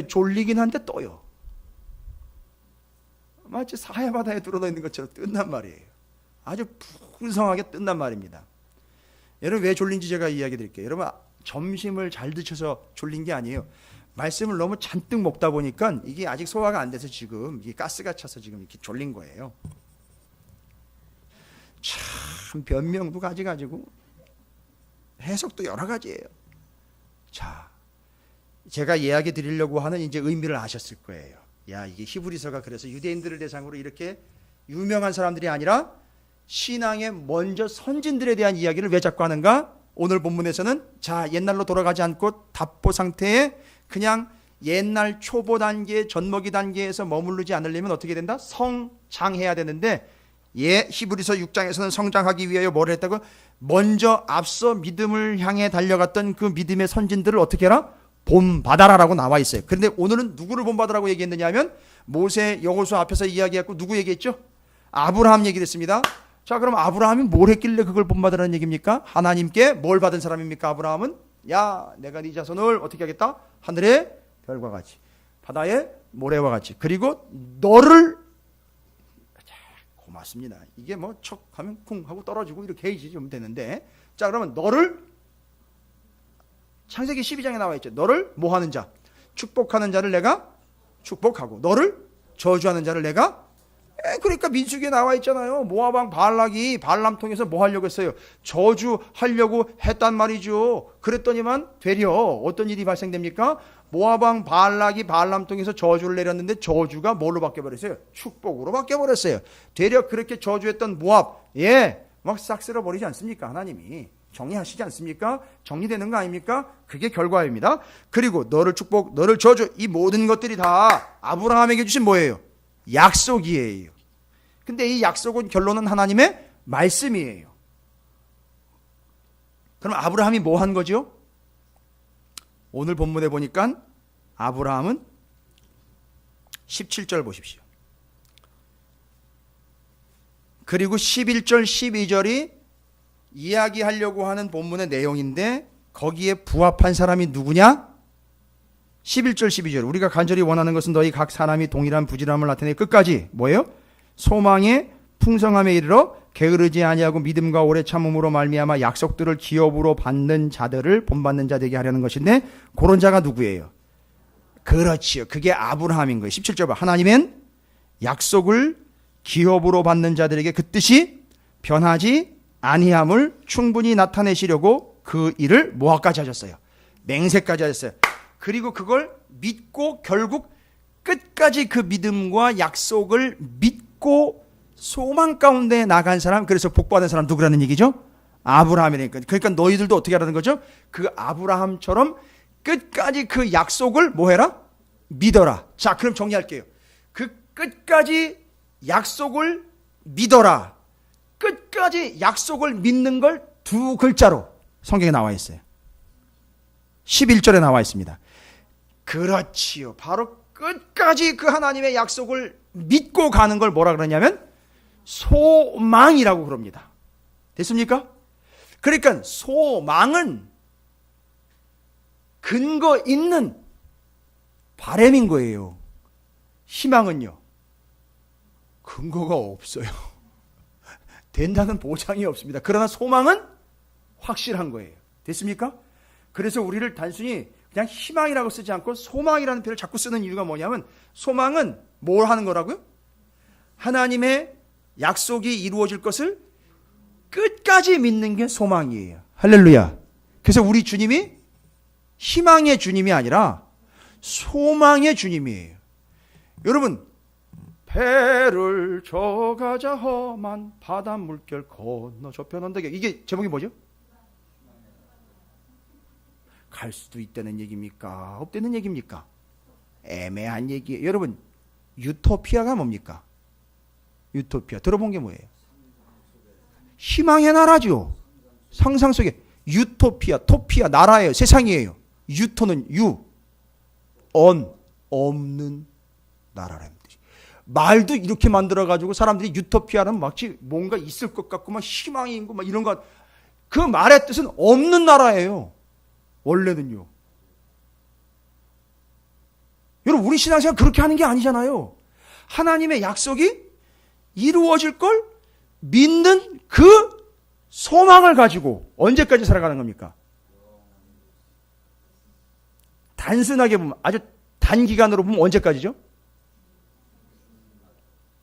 Speaker 1: 졸리긴 한데 떠요. 마치 사해바다에 들어져 있는 것처럼 뜬단 말이에요. 아주 풍성하게 뜬단 말입니다. 여러분 왜 졸린지 제가 이야기 드릴게요. 여러분 점심을 잘 드셔서 졸린 게 아니에요. 말씀을 너무 잔뜩 먹다 보니까 이게 아직 소화가 안 돼서 지금 이게 가스가 차서 지금 이렇게 졸린 거예요. 참 변명도 가지가지고 해석도 여러 가지예요. 자, 제가 이야기 드리려고 하는 이제 의미를 아셨을 거예요. 야, 이게 히브리서가 그래서 유대인들을 대상으로 이렇게 유명한 사람들이 아니라 신앙의 먼저 선진들에 대한 이야기를 왜 자꾸 하는가? 오늘 본문에서는 자, 옛날로 돌아가지 않고 답보 상태에 그냥 옛날 초보 단계, 젖먹이 단계에서 머무르지 않으려면 어떻게 된다? 성장해야 되는데 히브리서 6장에서는 성장하기 위하여 뭘 했다고? 먼저 앞서 믿음을 향해 달려갔던 그 믿음의 선진들을 어떻게 해라? 본받아라라고 나와 있어요. 그런데 오늘은 누구를 본받으라고 얘기했느냐 하면 모세, 여호수아 앞에서 이야기했고 누구 얘기했죠? 아브라함 얘기했습니다. 자, 그럼 아브라함이 뭘 했길래 그걸 본받으라는 얘기입니까? 하나님께 뭘 받은 사람입니까? 아브라함은 야, 내가 네 자손을 어떻게 하겠다? 하늘의 별과 같이, 바다의 모래와 같이, 그리고 너를, 고맙습니다. 이게 뭐 척 하면 쿵 하고 떨어지고 이렇게 해야지 좀 되는데, 자, 그러면 너를, 창세기 12장에 나와 있죠. 너를 뭐 하는 자? 축복하는 자를 내가 축복하고 너를 저주하는 자를 내가, 그러니까 민수기에 나와 있잖아요. 모압 왕 발락이 발람 통해서 뭐 하려고 했어요? 저주하려고 했단 말이죠. 그랬더니만 되려 어떤 일이 발생됩니까? 모압 왕 발락이 발람 통해서 저주를 내렸는데 저주가 뭘로 바뀌어버렸어요? 축복으로 바뀌어버렸어요. 되려 그렇게 저주했던 모압, 막 싹 쓸어버리지 않습니까? 하나님이 정리하시지 않습니까? 정리되는 거 아닙니까? 그게 결과입니다. 그리고 너를 축복, 너를 저주, 이 모든 것들이 다 아브라함에게 주신 뭐예요? 약속이에요. 근데 이 약속은 결론은 하나님의 말씀이에요. 그럼 아브라함이 뭐 한 거죠? 오늘 본문에 보니까 아브라함은 17절 보십시오. 그리고 11절, 12절이 이야기하려고 하는 본문의 내용인데 거기에 부합한 사람이 누구냐? 11절 12절 우리가 간절히 원하는 것은 너희 각 사람이 동일한 부지런함을 나타내 끝까지 뭐예요? 소망의 풍성함에 이르러 게으르지 아니하고 믿음과 오래 참음으로 말미암아 약속들을 기업으로 받는 자들을 본받는 자 되게 하려는 것인데 그런 자가 누구예요? 그렇지요. 그게 아브라함인 거예요. 17절 봐. 하나님은 약속을 기업으로 받는 자들에게 그 뜻이 변하지 아니함을 충분히 나타내시려고 그 일을 뭐까지 하셨어요? 맹세까지 하셨어요. 그리고 그걸 믿고 결국 끝까지 그 믿음과 약속을 믿고 소망 가운데 나간 사람, 그래서 복받은 사람 누구라는 얘기죠? 아브라함이니까. 그러니까 너희들도 어떻게 하라는 거죠? 그 아브라함처럼 끝까지 그 약속을 뭐 해라? 믿어라. 자, 그럼 정리할게요. 그 끝까지 약속을 믿어라. 끝까지 약속을 믿는 걸 두 글자로 성경에 나와 있어요. 11절에 나와 있습니다. 그렇지요. 바로 끝까지 그 하나님의 약속을 믿고 가는 걸 뭐라 그러냐면 소망이라고 그럽니다. 됐습니까? 그러니까 소망은 근거 있는 바람인 거예요. 희망은요, 근거가 없어요. 된다는 보장이 없습니다. 그러나 소망은 확실한 거예요. 됐습니까? 그래서 우리를 단순히 그냥 희망이라고 쓰지 않고 소망이라는 표현을 자꾸 쓰는 이유가 뭐냐면 소망은 뭘 하는 거라고요? 하나님의 약속이 이루어질 것을 끝까지 믿는 게 소망이에요. 할렐루야. 그래서 우리 주님이 희망의 주님이 아니라 소망의 주님이에요. 여러분, 배를 저가자 험한 바닷물결 건너 저편 언덕에, 이게 제목이 뭐죠? 갈 수도 있다는 얘기입니까? 없다는 얘기입니까? 애매한 얘기예요. 여러분, 유토피아가 뭡니까? 유토피아 들어본 게 뭐예요? 희망의 나라죠. 상상 속에 유토피아, 토피아 나라예요. 세상이에요. 유토는 없는 나라라는 뜻이. 말도 이렇게 만들어 가지고 사람들이 유토피아는 마치 뭔가 있을 것 같고 막 희망이 있고 막 이런 것. 그 말의 뜻은 없는 나라예요. 원래는요. 여러분, 우리 신앙생활 그렇게 하는 게 아니잖아요. 하나님의 약속이 이루어질 걸 믿는 그 소망을 가지고 언제까지 살아가는 겁니까? 단순하게 보면, 아주 단기간으로 보면 언제까지죠?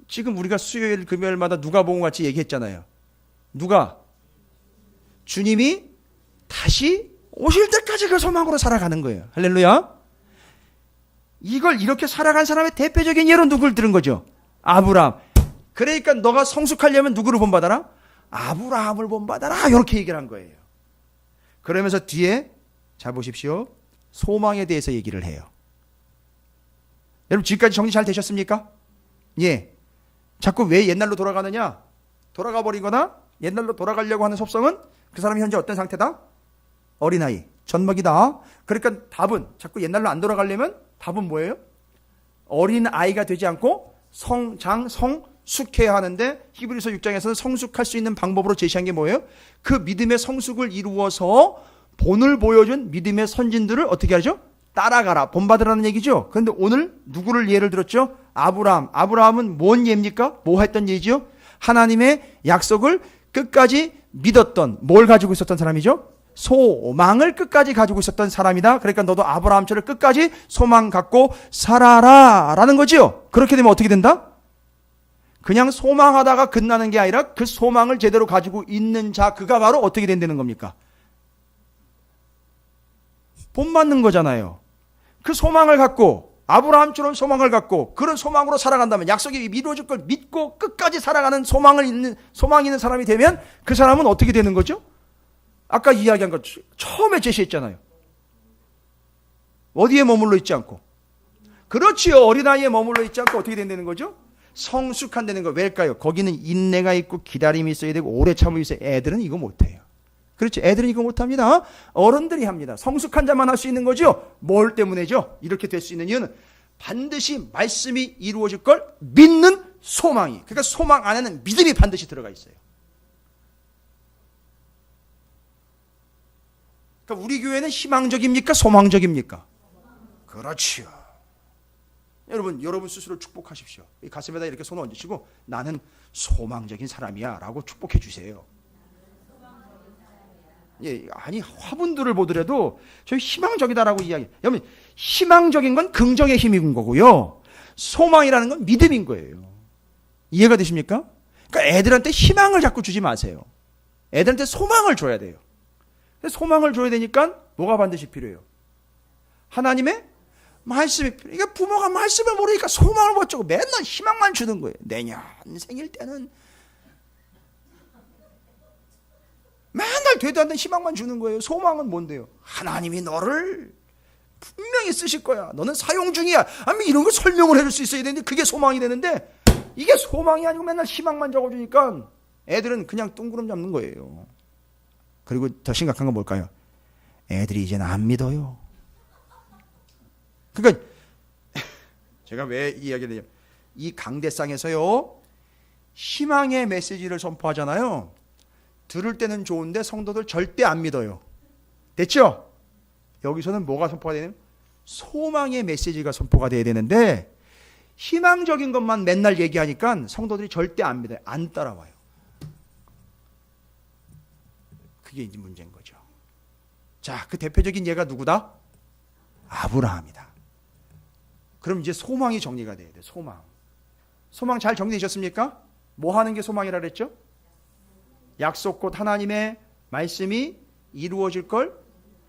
Speaker 1: 지금 우리가 수요일 금요일마다 누가복음 같이 얘기했잖아요. 누가? 주님이 다시 오실 때까지 그 소망으로 살아가는 거예요. 할렐루야. 이걸 이렇게 살아간 사람의 대표적인 예로 누굴 들은 거죠? 아브라함. 그러니까 너가 성숙하려면 누구를 본받아라? 아브라함을 본받아라. 이렇게 얘기를 한 거예요. 그러면서 뒤에 잘 보십시오. 소망에 대해서 얘기를 해요. 여러분 지금까지 정리 잘 되셨습니까? 예. 자꾸 왜 옛날로 돌아가느냐? 돌아가 버리거나 옛날로 돌아가려고 하는 속성은 그 사람이 현재 어떤 상태다? 어린아이, 젖먹이다. 그러니까 답은 자꾸 옛날로 안 돌아가려면 답은 뭐예요? 어린아이가 되지 않고 성장, 성숙해야 하는데 히브리서 6장에서는 성숙할 수 있는 방법으로 제시한 게 뭐예요? 그 믿음의 성숙을 이루어서 본을 보여준 믿음의 선진들을 어떻게 하죠? 따라가라, 본받으라는 얘기죠. 그런데 오늘 누구를 예를 들었죠? 아브라함. 아브라함은 뭔 예입니까? 뭐 했던 예죠? 하나님의 약속을 끝까지 믿었던, 뭘 가지고 있었던 사람이죠? 소망을 끝까지 가지고 있었던 사람이다. 그러니까 너도 아브라함처럼 끝까지 소망 갖고 살아라 라는 거죠. 그렇게 되면 어떻게 된다? 그냥 소망하다가 끝나는 게 아니라 그 소망을 제대로 가지고 있는 자, 그가 바로 어떻게 된다는 겁니까? 본받는 거잖아요. 그 소망을 갖고, 아브라함처럼 소망을 갖고 그런 소망으로 살아간다면, 약속이 이루어질 걸 믿고 끝까지 살아가는 소망 있는 사람이 되면 그 사람은 어떻게 되는 거죠? 아까 이야기한 것 처음에 제시했잖아요. 어디에 머물러 있지 않고. 그렇지요. 어린아이에 머물러 있지 않고 어떻게 된다는 거죠? 성숙한다는 거. 왜일까요? 거기는 인내가 있고 기다림이 있어야 되고 오래 참음이 있어야. 애들은 이거 못해요. 그렇죠. 애들은 이거 못합니다. 어른들이 합니다. 성숙한 자만 할 수 있는 거죠. 뭘 때문에죠? 이렇게 될 수 있는 이유는 반드시 말씀이 이루어질 걸 믿는 소망이. 그러니까 소망 안에는 믿음이 반드시 들어가 있어요. 그러니까 우리 교회는 희망적입니까? 소망적입니까? 그렇지요. 여러분 스스로 축복하십시오. 이 가슴에다 이렇게 손을 얹으시고 나는 소망적인 사람이야 라고 축복해 주세요. 예, 아니 화분들을 보더라도 저희 희망적이다라고 이야기. 여러분 희망적인 건 긍정의 힘인 거고요. 소망이라는 건 믿음인 거예요. 이해가 되십니까? 그러니까 애들한테 희망을 자꾸 주지 마세요. 애들한테 소망을 줘야 돼요. 소망을 줘야 되니까 뭐가 반드시 필요해요? 하나님의 말씀이 필요해요. 그러니까 부모가 말씀을 모르니까 소망을 못 주고 맨날 희망만 주는 거예요. 내년 생일 때는 맨날 되도 않는 희망만 주는 거예요. 소망은 뭔데요? 하나님이 너를 분명히 쓰실 거야. 너는 사용 중이야. 아니 이런 거 설명을 해줄 수 있어야 되는데 그게 소망이 되는데 이게 소망이 아니고 맨날 희망만 적어주니까 애들은 그냥 뚱그름 잡는 거예요. 그리고 더 심각한 건 뭘까요? 애들이 이제는 안 믿어요. 그러니까 제가 왜 이야기를 해요? 이 강대상에서요 희망의 메시지를 선포하잖아요. 들을 때는 좋은데 성도들 절대 안 믿어요. 됐죠? 여기서는 뭐가 선포가 되냐면 소망의 메시지가 선포가 돼야 되는데 희망적인 것만 맨날 얘기하니까 성도들이 절대 안 믿어요. 안 따라와요. 그게 이제 문제인 거죠. 자, 그 대표적인 예가 누구다? 아브라함이다. 그럼 이제 소망이 정리가 돼야 돼요. 소망 잘 정리되셨습니까? 뭐 하는 게 소망이라 그랬죠? 약속 곧 하나님의 말씀이 이루어질 걸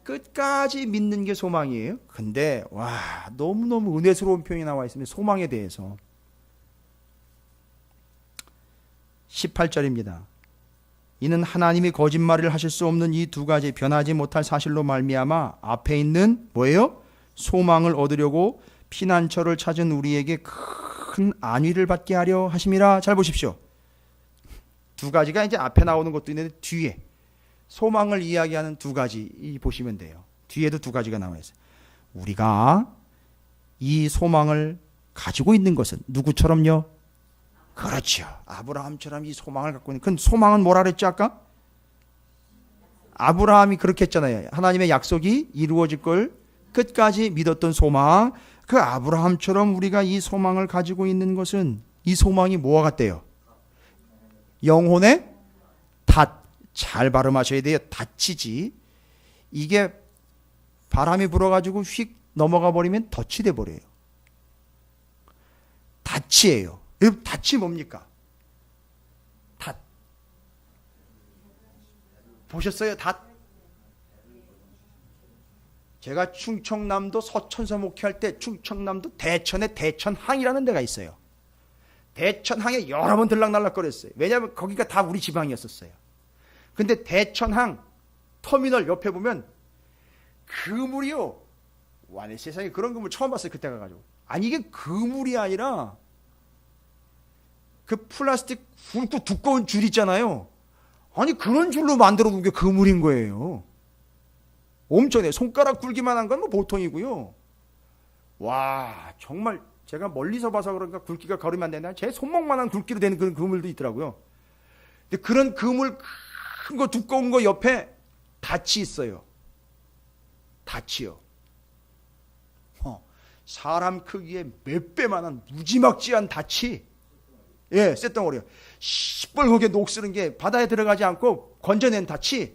Speaker 1: 끝까지 믿는 게 소망이에요. 근데 와 너무너무 은혜스러운 표현이 나와 있습니다. 소망에 대해서 18절입니다. 이는 하나님이 거짓말을 하실 수 없는 이 두 가지 변하지 못할 사실로 말미암아 앞에 있는 뭐예요? 소망을 얻으려고 피난처를 찾은 우리에게 큰 안위를 받게 하려 하심이라. 잘 보십시오. 두 가지가 이제 앞에 나오는 것도 있는데 뒤에 소망을 이야기하는 두 가지 보시면 돼요. 뒤에도 두 가지가 나와 있어요. 우리가 이 소망을 가지고 있는 것은 누구처럼요? 그렇죠. 아브라함처럼 이 소망을 갖고 있는. 그 소망은 뭐라 그랬죠 아까? 아브라함이 그렇게 했잖아요. 하나님의 약속이 이루어질 걸 끝까지 믿었던 소망. 그 아브라함처럼 우리가 이 소망을 가지고 있는 것은 이 소망이 뭐와 같대요? 영혼의 닷. 잘 발음하셔야 돼요. 닷이지. 이게 바람이 불어가지고 휙 넘어가 버리면 덫이 돼버려요. 닷이에요. 닷이 뭡니까? 닷. 보셨어요? 닷? 제가 충청남도 서천서 목회할 때 충청남도 대천에 대천항이라는 데가 있어요. 대천항에 여러 번 들락날락거렸어요. 왜냐하면 거기가 다 우리 지방이었었어요. 근데 대천항 터미널 옆에 보면 그물이요. 와, 내 세상에 그런 그물 처음 봤어요. 그때 가가지고. 아니 이게 그물이 아니라 그 플라스틱 굵고 두꺼운 줄 있잖아요. 아니 그런 줄로 만들어 놓은 게 그물인 거예요. 엄청나요. 손가락 굵기만 한 건 뭐 보통이고요. 와 정말 제가 멀리서 봐서 그런가 굵기가 가르면 안 되나? 제 손목만한 굵기로 되는 그런 그물도 있더라고요. 근데 그런 그물 큰 거 두꺼운 거 옆에 닻이 있어요. 닻이요. 사람 크기에 몇 배만한 무지막지한 닻이 예, 쇳덩어리요. 시뻘겋게 녹슬은 게 바다에 들어가지 않고 건져낸 닻이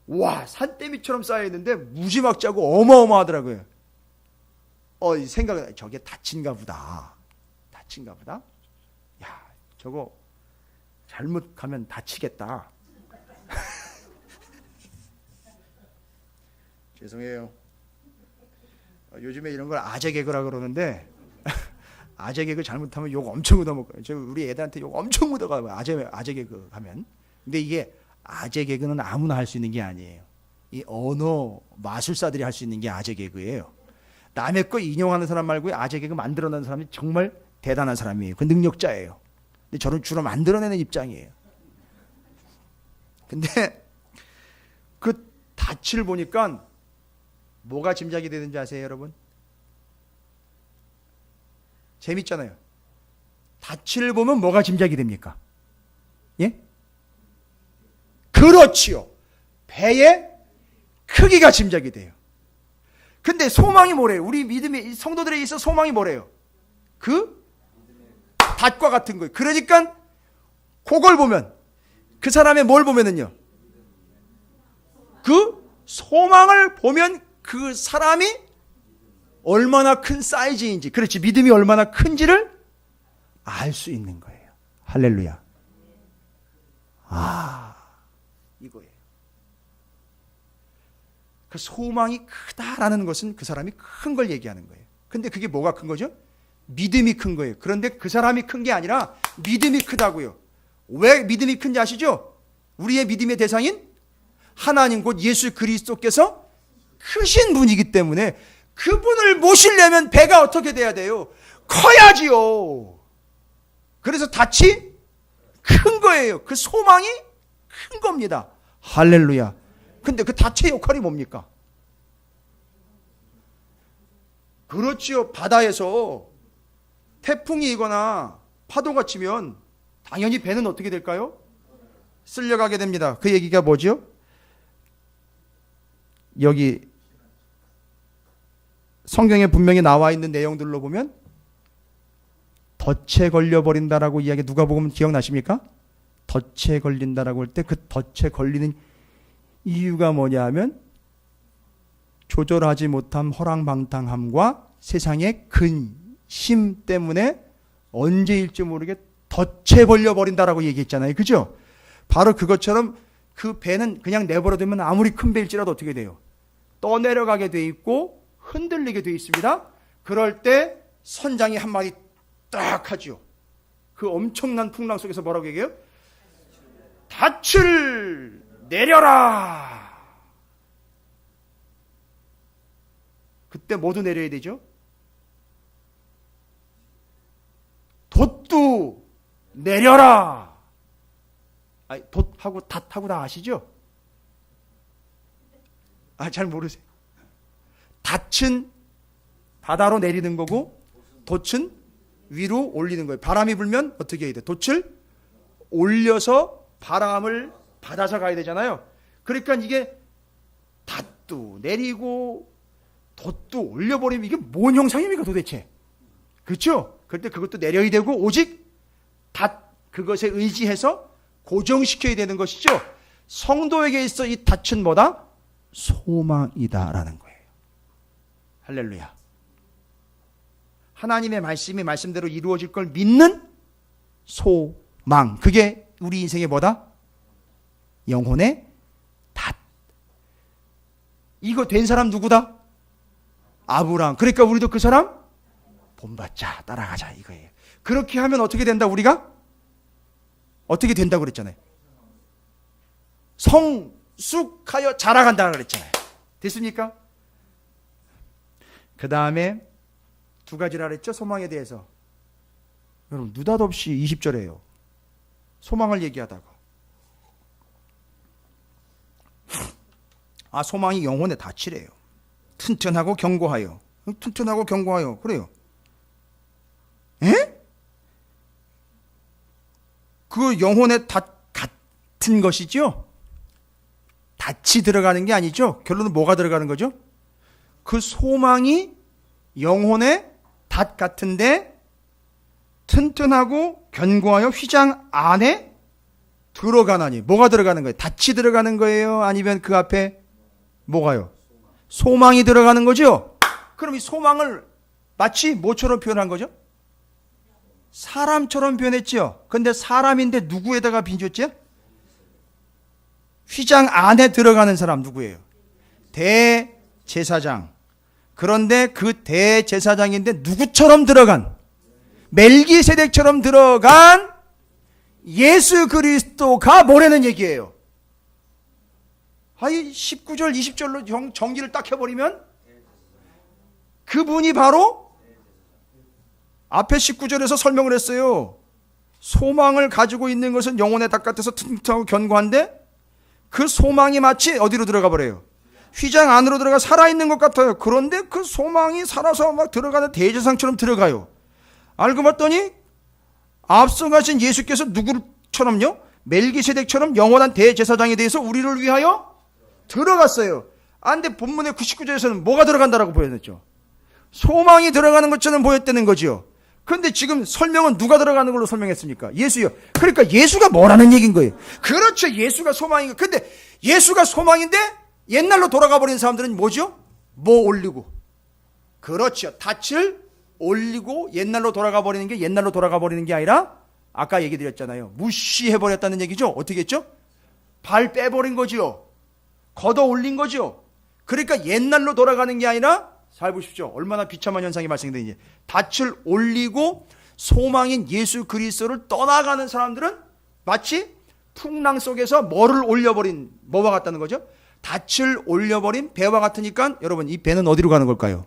Speaker 1: 와 산더미처럼 쌓여있는데 무지막지하고 어마어마하더라고요. 생각은 저게 닻인가 보다. 닻인가 보다. 야 저거 잘못 가면 다치겠다. 죄송해요. 요즘에 이런 걸 아재 개그라 그러는데 아재 개그 잘못하면 욕 엄청 묻어먹어요. 저 우리 애들한테 욕 엄청 묻어가요. 아재 개그 하면. 근데 이게 아재 개그는 아무나 할 수 있는 게 아니에요. 이 언어 마술사들이 할 수 있는 게 아재 개그예요. 남의 거 인용하는 사람 말고 아재 개그 만들어내는 사람이 정말 대단한 사람이에요. 그 능력자예요. 근데 저는 주로 만들어내는 입장이에요. 근데 그 닻을 보니까 뭐가 짐작이 되는지 아세요, 여러분? 재밌잖아요. 닻을 보면 뭐가 짐작이 됩니까? 예? 그렇지요. 배의 크기가 짐작이 돼요. 근데 소망이 뭐래요? 우리 믿음의 성도들에게 있어 소망이 뭐래요? 그 닷과 같은 거예요. 그러니까 그걸 보면 그 사람의 뭘 보면은요? 그 소망을 보면 그 사람이 얼마나 큰 사이즈인지, 그렇지, 믿음이 얼마나 큰지를 알 수 있는 거예요. 할렐루야. 이거예요. 그 소망이 크다라는 것은 그 사람이 큰 걸 얘기하는 거예요. 근데 그게 뭐가 큰 거죠? 믿음이 큰 거예요. 그런데 그 사람이 큰 게 아니라 믿음이 크다고요. 왜 믿음이 큰지 아시죠? 우리의 믿음의 대상인 하나님 곧 예수 그리스도께서 크신 분이기 때문에 그분을 모시려면 배가 어떻게 돼야 돼요? 커야지요. 그래서 닻이 큰 거예요. 그 소망이 큰 겁니다. 할렐루야. 근데 그 닻의 역할이 뭡니까? 그렇지요. 바다에서 태풍이 거나 파도가 치면 당연히 배는 어떻게 될까요? 쓸려가게 됩니다. 그 얘기가 뭐죠? 여기 성경에 분명히 나와 있는 내용들로 보면 덫에 걸려버린다라고 이야기 누가 보면 기억나십니까? 덫에 걸린다라고 할 때 그 덫에 걸리는 이유가 뭐냐 하면 조절하지 못한 허랑방탕함과 세상의 근심 때문에 언제일지 모르게 덫에 걸려버린다라고 얘기했잖아요. 그죠? 바로 그것처럼 그 배는 그냥 내버려두면 아무리 큰 배일지라도 어떻게 돼요? 떠내려가게 돼 있고 흔들리게 돼 있습니다. 그럴 때 선장이 한마디 딱 하죠. 그 엄청난 풍랑 속에서 뭐라고 얘기해요? 닻을 내려라. 그때 모두 내려야 되죠. 돛도 내려라. 돛하고 닷하고 다 아시죠? 잘 모르세요. 닷은 바다로 내리는 거고 돛은 위로 올리는 거예요. 바람이 불면 어떻게 해야 돼? 돛을 올려서 바람을 받아서 가야 되잖아요. 그러니까 이게 닷도 내리고 돛도 올려버리면 이게 뭔 형상입니까 도대체? 그렇죠? 그런데 그것도 내려야 되고 오직 닷 그것에 의지해서 고정시켜야 되는 것이죠. 성도에게 있어 이 닻은 뭐다? 소망이다라는 거예요. 할렐루야. 하나님의 말씀이 말씀대로 이루어질 걸 믿는 소망. 그게 우리 인생의 뭐다? 영혼의 닷. 이거 된 사람 누구다? 아브라함. 그러니까 우리도 그 사람 본받자, 따라가자 이거예요. 그렇게 하면 어떻게 된다? 우리가 어떻게 된다고 그랬잖아요. 성숙하여 자라간다고 그랬잖아요. 됐습니까? 그 다음에 두 가지라 그랬죠? 소망에 대해서. 여러분 느닷없이 20절에요. 소망을 얘기하다가 소망이 영혼의 닻이래요. 튼튼하고 견고하여. 튼튼하고 견고하여. 그래요. 에? 그 영혼의 닻 같은 것이죠? 닻이 들어가는 게 아니죠? 결론은 뭐가 들어가는 거죠? 그 소망이 영혼의 닷 같은데 튼튼하고 견고하여 휘장 안에 들어가나니. 뭐가 들어가는 거예요? 닷이 들어가는 거예요? 아니면 그 앞에 뭐가요? 소망이 들어가는 거죠? 그럼 이 소망을 마치 뭐처럼 표현한 거죠? 사람처럼 표현했죠. 근데 사람인데 누구에다가 빈줬죠? 휘장 안에 들어가는 사람 누구예요? 대제사장. 그런데 그 대제사장인데 누구처럼 들어간? 멜기세덱처럼 들어간 예수 그리스도가 뭐라는 얘기예요? 19절 20절로 정리를 딱 해버리면 그분이 바로 앞에 19절에서 설명을 했어요. 소망을 가지고 있는 것은 영혼의 닭 같아서 튼튼하고 견고한데 그 소망이 마치 어디로 들어가 버려요? 휘장 안으로 들어가 살아있는 것 같아요. 그런데 그 소망이 살아서 막 들어가는 대제사장처럼 들어가요. 알고 봤더니 앞서 가신 예수께서 누구처럼요? 멜기세덱처럼 영원한 대제사장에 대해서 우리를 위하여 들어갔어요. 근데 본문의 99절에서는 뭐가 들어간다라고 보여줬죠? 소망이 들어가는 것처럼 보였다는 거죠. 그런데 지금 설명은 누가 들어가는 걸로 설명했습니까? 예수요. 그러니까 예수가 뭐라는 얘기인 거예요. 그렇죠. 예수가 소망인 거. 근데 예수가 소망인데 옛날로 돌아가 버린 사람들은 뭐죠? 뭐 올리고. 그렇죠. 닻을 올리고 옛날로 돌아가 버리는 게 옛날로 돌아가 버리는 게 아니라 아까 얘기 드렸잖아요. 무시해 버렸다는 얘기죠. 어떻게 했죠? 발 빼버린 거죠. 걷어 올린 거죠. 그러니까 옛날로 돌아가는 게 아니라 잘 보십시오. 얼마나 비참한 현상이 발생되는지. 닻을 올리고 소망인 예수 그리스도를 떠나가는 사람들은 마치 풍랑 속에서 뭐를 올려버린 뭐와 같다는 거죠? 닻을 올려버린 배와 같으니까 여러분 이 배는 어디로 가는 걸까요?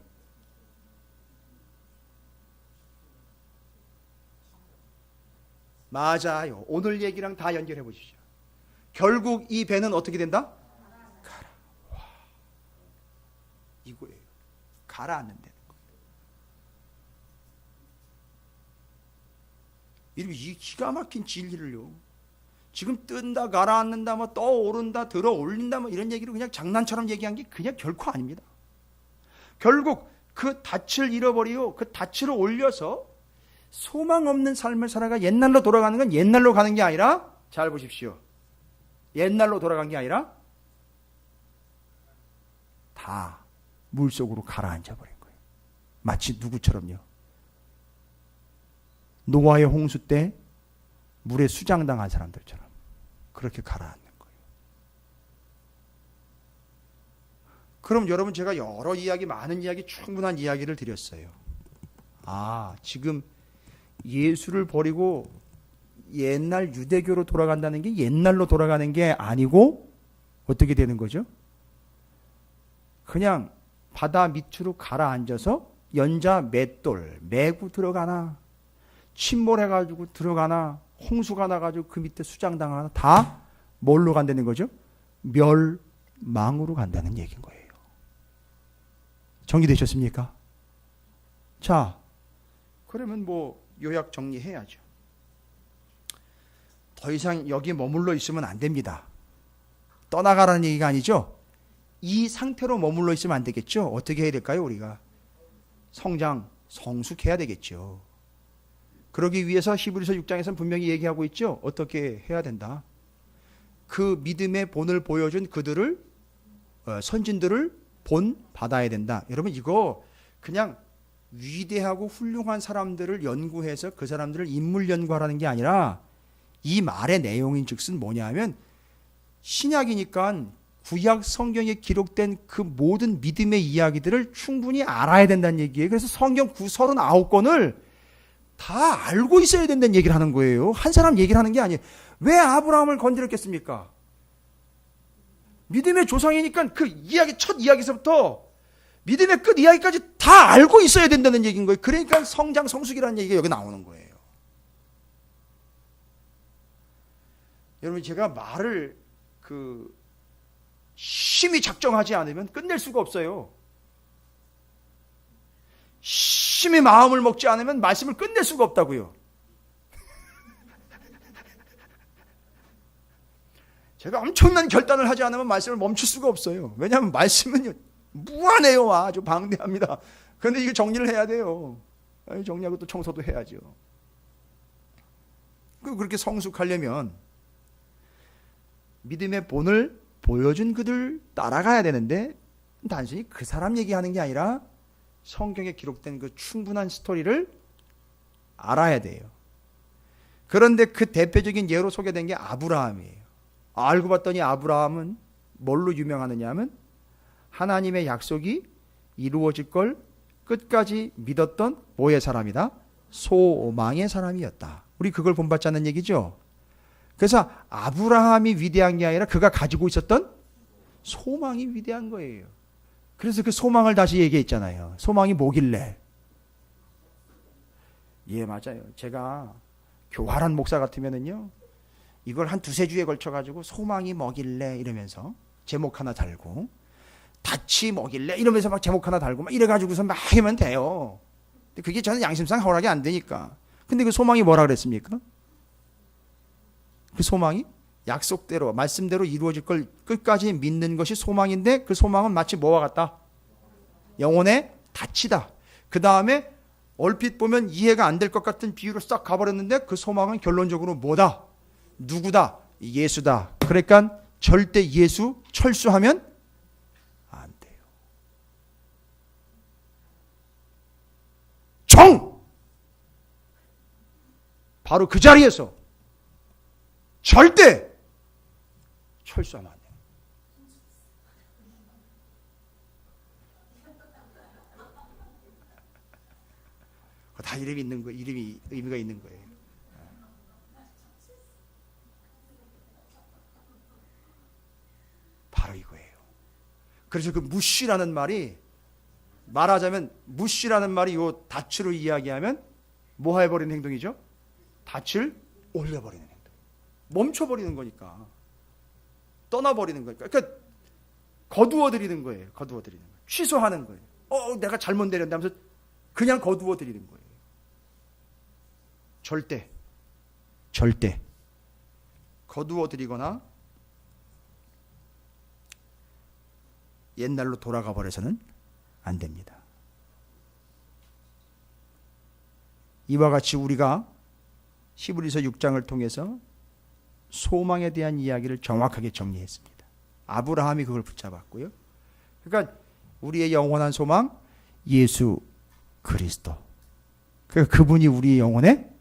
Speaker 1: 맞아요. 오늘 얘기랑 다 연결해 보십시오. 결국 이 배는 어떻게 된다? 가라. 와. 이거예요. 가라앉는다는 거예요. 이렇게 이 기가 막힌 진리를요. 지금 뜬다, 가라앉는다, 뭐 떠오른다, 들어 올린다, 뭐 이런 얘기를 그냥 장난처럼 얘기한 게 그냥 결코 아닙니다. 결국 그 닻을 잃어버리고 그 닻을 올려서 소망 없는 삶을 살아가 옛날로 돌아가는 건 옛날로 가는 게 아니라 잘 보십시오. 옛날로 돌아간 게 아니라 다 물속으로 가라앉아 버린 거예요. 마치 누구처럼요. 노아의 홍수 때 물에 수장당한 사람들처럼 그렇게 가라앉는 거예요. 그럼 여러분 제가 여러 이야기, 많은 이야기, 충분한 이야기를 드렸어요. 지금 예수를 버리고 옛날 유대교로 돌아간다는 게 옛날로 돌아가는 게 아니고 어떻게 되는 거죠? 그냥 바다 밑으로 가라앉아서 연자 맷돌 메고 들어가나 침몰해가지고 들어가나 홍수가 나가지고 그 밑에 수장당하나 다 뭘로 간다는 거죠? 멸망으로 간다는 얘기인 거예요. 정리되셨습니까? 자, 그러면 뭐 요약 정리해야죠. 더 이상 여기 머물러 있으면 안 됩니다. 떠나가라는 얘기가 아니죠. 이 상태로 머물러 있으면 안 되겠죠. 어떻게 해야 될까요? 우리가 성장, 성숙해야 되겠죠. 그러기 위해서 히브리서 6장에서는 분명히 얘기하고 있죠. 어떻게 해야 된다. 그 믿음의 본을 보여준 그들을 선진들을 본 받아야 된다. 여러분 이거 그냥 위대하고 훌륭한 사람들을 연구해서 그 사람들을 인물 연구하라는 게 아니라 이 말의 내용인 즉슨 뭐냐 하면 신약이니까 구약 성경에 기록된 그 모든 믿음의 이야기들을 충분히 알아야 된다는 얘기예요. 그래서 성경 39권을 다 알고 있어야 된다는 얘기를 하는 거예요. 한 사람 얘기를 하는 게 아니에요. 왜 아브라함을 건드렸겠습니까? 믿음의 조상이니까 그 이야기, 첫 이야기에서부터 믿음의 끝 이야기까지 다 알고 있어야 된다는 얘기인 거예요. 그러니까 성장 성숙이라는 얘기가 여기 나오는 거예요. 여러분, 제가 말을 심히 작정하지 않으면 끝낼 수가 없어요. 심히 마음을 먹지 않으면 말씀을 끝낼 수가 없다고요. 제가 엄청난 결단을 하지 않으면 말씀을 멈출 수가 없어요. 왜냐하면 말씀은 무한해요. 아주 방대합니다. 그런데 이거 정리를 해야 돼요. 정리하고 또 청소도 해야죠. 그렇게 성숙하려면 믿음의 본을 보여준 그들 따라가야 되는데, 단순히 그 사람 얘기하는 게 아니라 성경에 기록된 그 충분한 스토리를 알아야 돼요. 그런데 그 대표적인 예로 소개된 게 아브라함이에요. 알고 봤더니 아브라함은 뭘로 유명하느냐 하면 하나님의 약속이 이루어질 걸 끝까지 믿었던 뭐의 사람이다? 소망의 사람이었다. 우리 그걸 본받지 않는 얘기죠. 그래서 아브라함이 위대한 게 아니라 그가 가지고 있었던 소망이 위대한 거예요. 그래서 그 소망을 다시 얘기했잖아요. 소망이 뭐길래? 예, 맞아요. 제가 교활한 목사 같으면은요, 이걸 한 두세 주에 걸쳐가지고 소망이 뭐길래 이러면서 제목 하나 달고, 닻이 뭐길래 이러면서 막 제목 하나 달고 막 이래가지고서 막 하면 돼요. 근데 그게 저는 양심상 허락이 안 되니까. 근데 그 소망이 뭐라 그랬습니까? 그 소망이 약속대로 말씀대로 이루어질 걸 끝까지 믿는 것이 소망인데, 그 소망은 마치 뭐와 같다? 영혼의 닻이다. 그 다음에 얼핏 보면 이해가 안 될 것 같은 비유로 싹 가버렸는데, 그 소망은 결론적으로 뭐다? 누구다? 예수다. 그러니까 절대 예수 철수하면 안 돼요. 바로 그 자리에서 절대 철수하면 안 돼요. 다 이름이 있는 거, 이름이 의미가 있는 거예요. 바로 이거예요. 그래서 그 무시라는 말이, 말하자면 무시라는 말이 요 닻으로 이야기하면 뭐 해버리는 행동이죠? 닻을 올려버리는 행동. 멈춰버리는 거니까. 떠나버리는 거니까. 그러니까 거두어드리는 거예요. 거두어드리는 거예요. 취소하는 거예요. 내가 잘못 내렸다 하면서 그냥 거두어드리는 거예요. 절대 거두어드리거나 옛날로 돌아가 버려서는 안 됩니다. 이와 같이 우리가 히브리서 6장을 통해서 소망에 대한 이야기를 정확하게 정리했습니다. 아브라함이 그걸 붙잡았고요. 그러니까 우리의 영원한 소망, 예수 그리스도. 그러니까 그분이 우리의 영혼의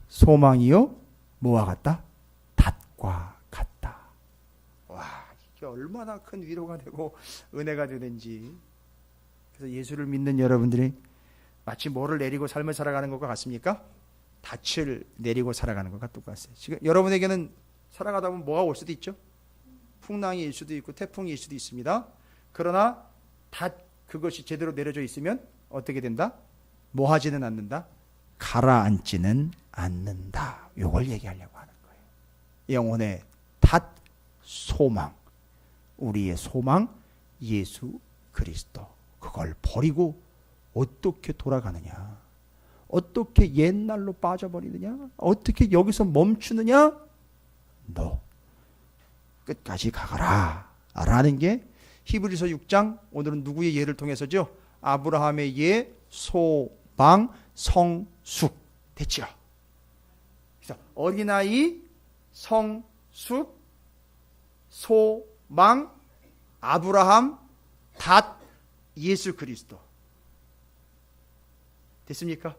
Speaker 1: 소망이요, 뭐와 같다? 닷과 같다. 와, 이게 얼마나 큰 위로가 되고 은혜가 되는지. 그래서 예수를 믿는 여러분들이 마치 뭐를 내리고 삶을 살아가는 것과 같습니까? 닻을 내리고 살아가는 것과 똑같아요. 지금 여러분에게는 살아가다 보면 뭐가 올 수도 있죠. 풍랑이 일 수도 있고 태풍이 일 수도 있습니다. 그러나 그것이 제대로 내려져 있으면 어떻게 된다? 뭐 하지는 않는다? 가라앉지는 않는다. 이걸 얘기하려고 하는 거예요. 영혼의 탓, 소망, 우리의 소망 예수 그리스도. 그걸 버리고 어떻게 돌아가느냐? 어떻게 옛날로 빠져버리느냐? 어떻게 여기서 멈추느냐? 너 끝까지 가거라 라는 게 히브리서 6장, 오늘은 누구의 예를 통해서죠? 아브라함의 예, 소망, 성숙 됐죠. 그래서 어린아이, 성숙, 소망, 아브라함, 닷, 예수 그리스도 됐습니까?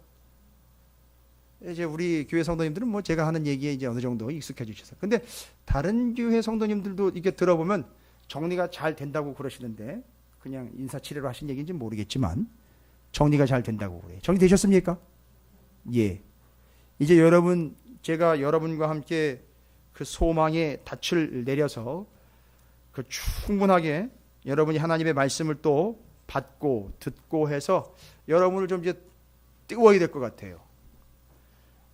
Speaker 1: 이제 우리 교회 성도님들은 뭐 제가 하는 얘기에 이제 어느 정도 익숙해지셔서, 근데 다른 교회 성도님들도 이게 들어보면 정리가 잘 된다고 그러시는데, 그냥 인사치레로 하신 얘기인지 모르겠지만 정리가 잘 된다고 그래요. 정리되셨습니까? 예. 이제 제가 여러분과 함께 그 소망의 닻을 내려서 그 충분하게 여러분이 하나님의 말씀을 또 받고 듣고 해서 여러분을 좀 이제 띄워야 될 것 같아요.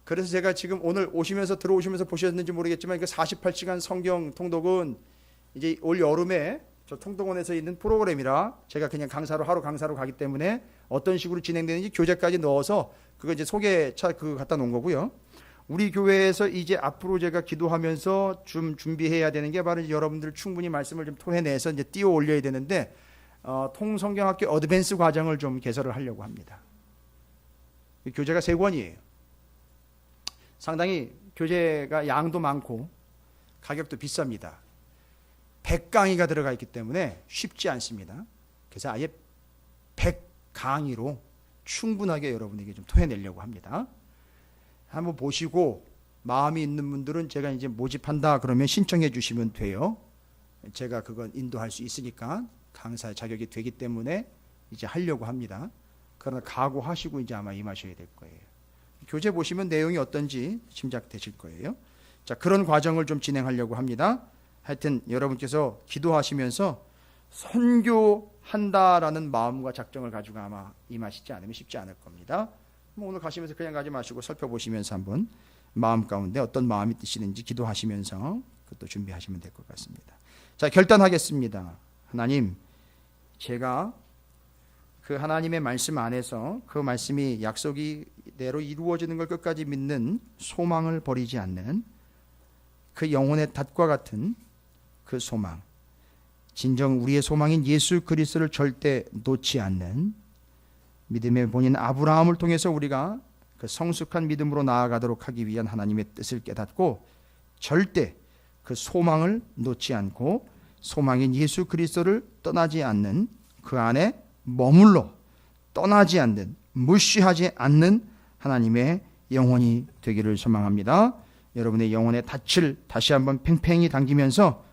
Speaker 1: 그래서 제가 지금 오늘 들어오시면서 보셨는지 모르겠지만 48시간 성경 통독은 이제 올 여름에 저 통독원에서 있는 프로그램이라 제가 그냥 하루 강사로 가기 때문에 어떤 식으로 진행되는지 교재까지 넣어서 그거 이제 소개차 그거 갖다 놓은 거고요. 우리 교회에서 이제 앞으로 제가 기도하면서 좀 준비해야 되는 게 바로 여러분들 충분히 말씀을 좀 토해내서 이제 띄워 올려야 되는데 통성경학교 어드밴스 과정을 좀 개설을 하려고 합니다. 교재가 3권이에요. 상당히 교재가 양도 많고 가격도 비쌉니다. 100강의가 들어가 있기 때문에 쉽지 않습니다. 그래서 아예 100강의로 충분하게 여러분에게 좀 토해내려고 합니다. 한번 보시고 마음이 있는 분들은 제가 이제 모집한다 그러면 신청해 주시면 돼요. 제가 그건 인도할 수 있으니까 강사 자격이 되기 때문에 이제 하려고 합니다. 그러나 각오하시고 이제 아마 임하셔야 될 거예요. 교재 보시면 내용이 어떤지 짐작되실 거예요. 자, 그런 과정을 좀 진행하려고 합니다. 하여튼 여러분께서 기도하시면서 선교한다라는 마음과 작정을 가지고 아마 임하시지 않으면 쉽지 않을 겁니다. 오늘 가시면서 그냥 가지 마시고 살펴보시면서 한번 마음 가운데 어떤 마음이 드시는지 기도하시면서 그것도 준비하시면 될 것 같습니다. 자, 결단하겠습니다. 하나님, 제가 그 하나님의 말씀 안에서 그 말씀이 약속이 대로 이루어지는 걸 끝까지 믿는 소망을 버리지 않는 그 영혼의 닷과 같은 그 소망, 진정 우리의 소망인 예수 그리스도를 절대 놓지 않는 믿음의 본인 아브라함을 통해서 우리가 그 성숙한 믿음으로 나아가도록 하기 위한 하나님의 뜻을 깨닫고 절대 그 소망을 놓지 않고 소망인 예수 그리스도를 떠나지 않는 그 안에 머물러 떠나지 않는 무시하지 않는 하나님의 영혼이 되기를 소망합니다. 여러분의 영혼의 닻을 다시 한번 팽팽히 당기면서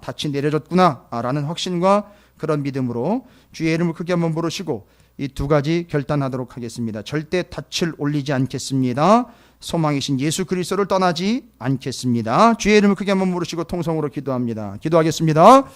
Speaker 1: 닻이 내려졌구나 라는 확신과 그런 믿음으로 주의 이름을 크게 한번 부르시고 이 2가지 결단하도록 하겠습니다. 절대 닻을 올리지 않겠습니다. 소망이신 예수 그리스도를 떠나지 않겠습니다. 주의 이름을 크게 한번 부르시고 통성으로 기도합니다. 기도하겠습니다.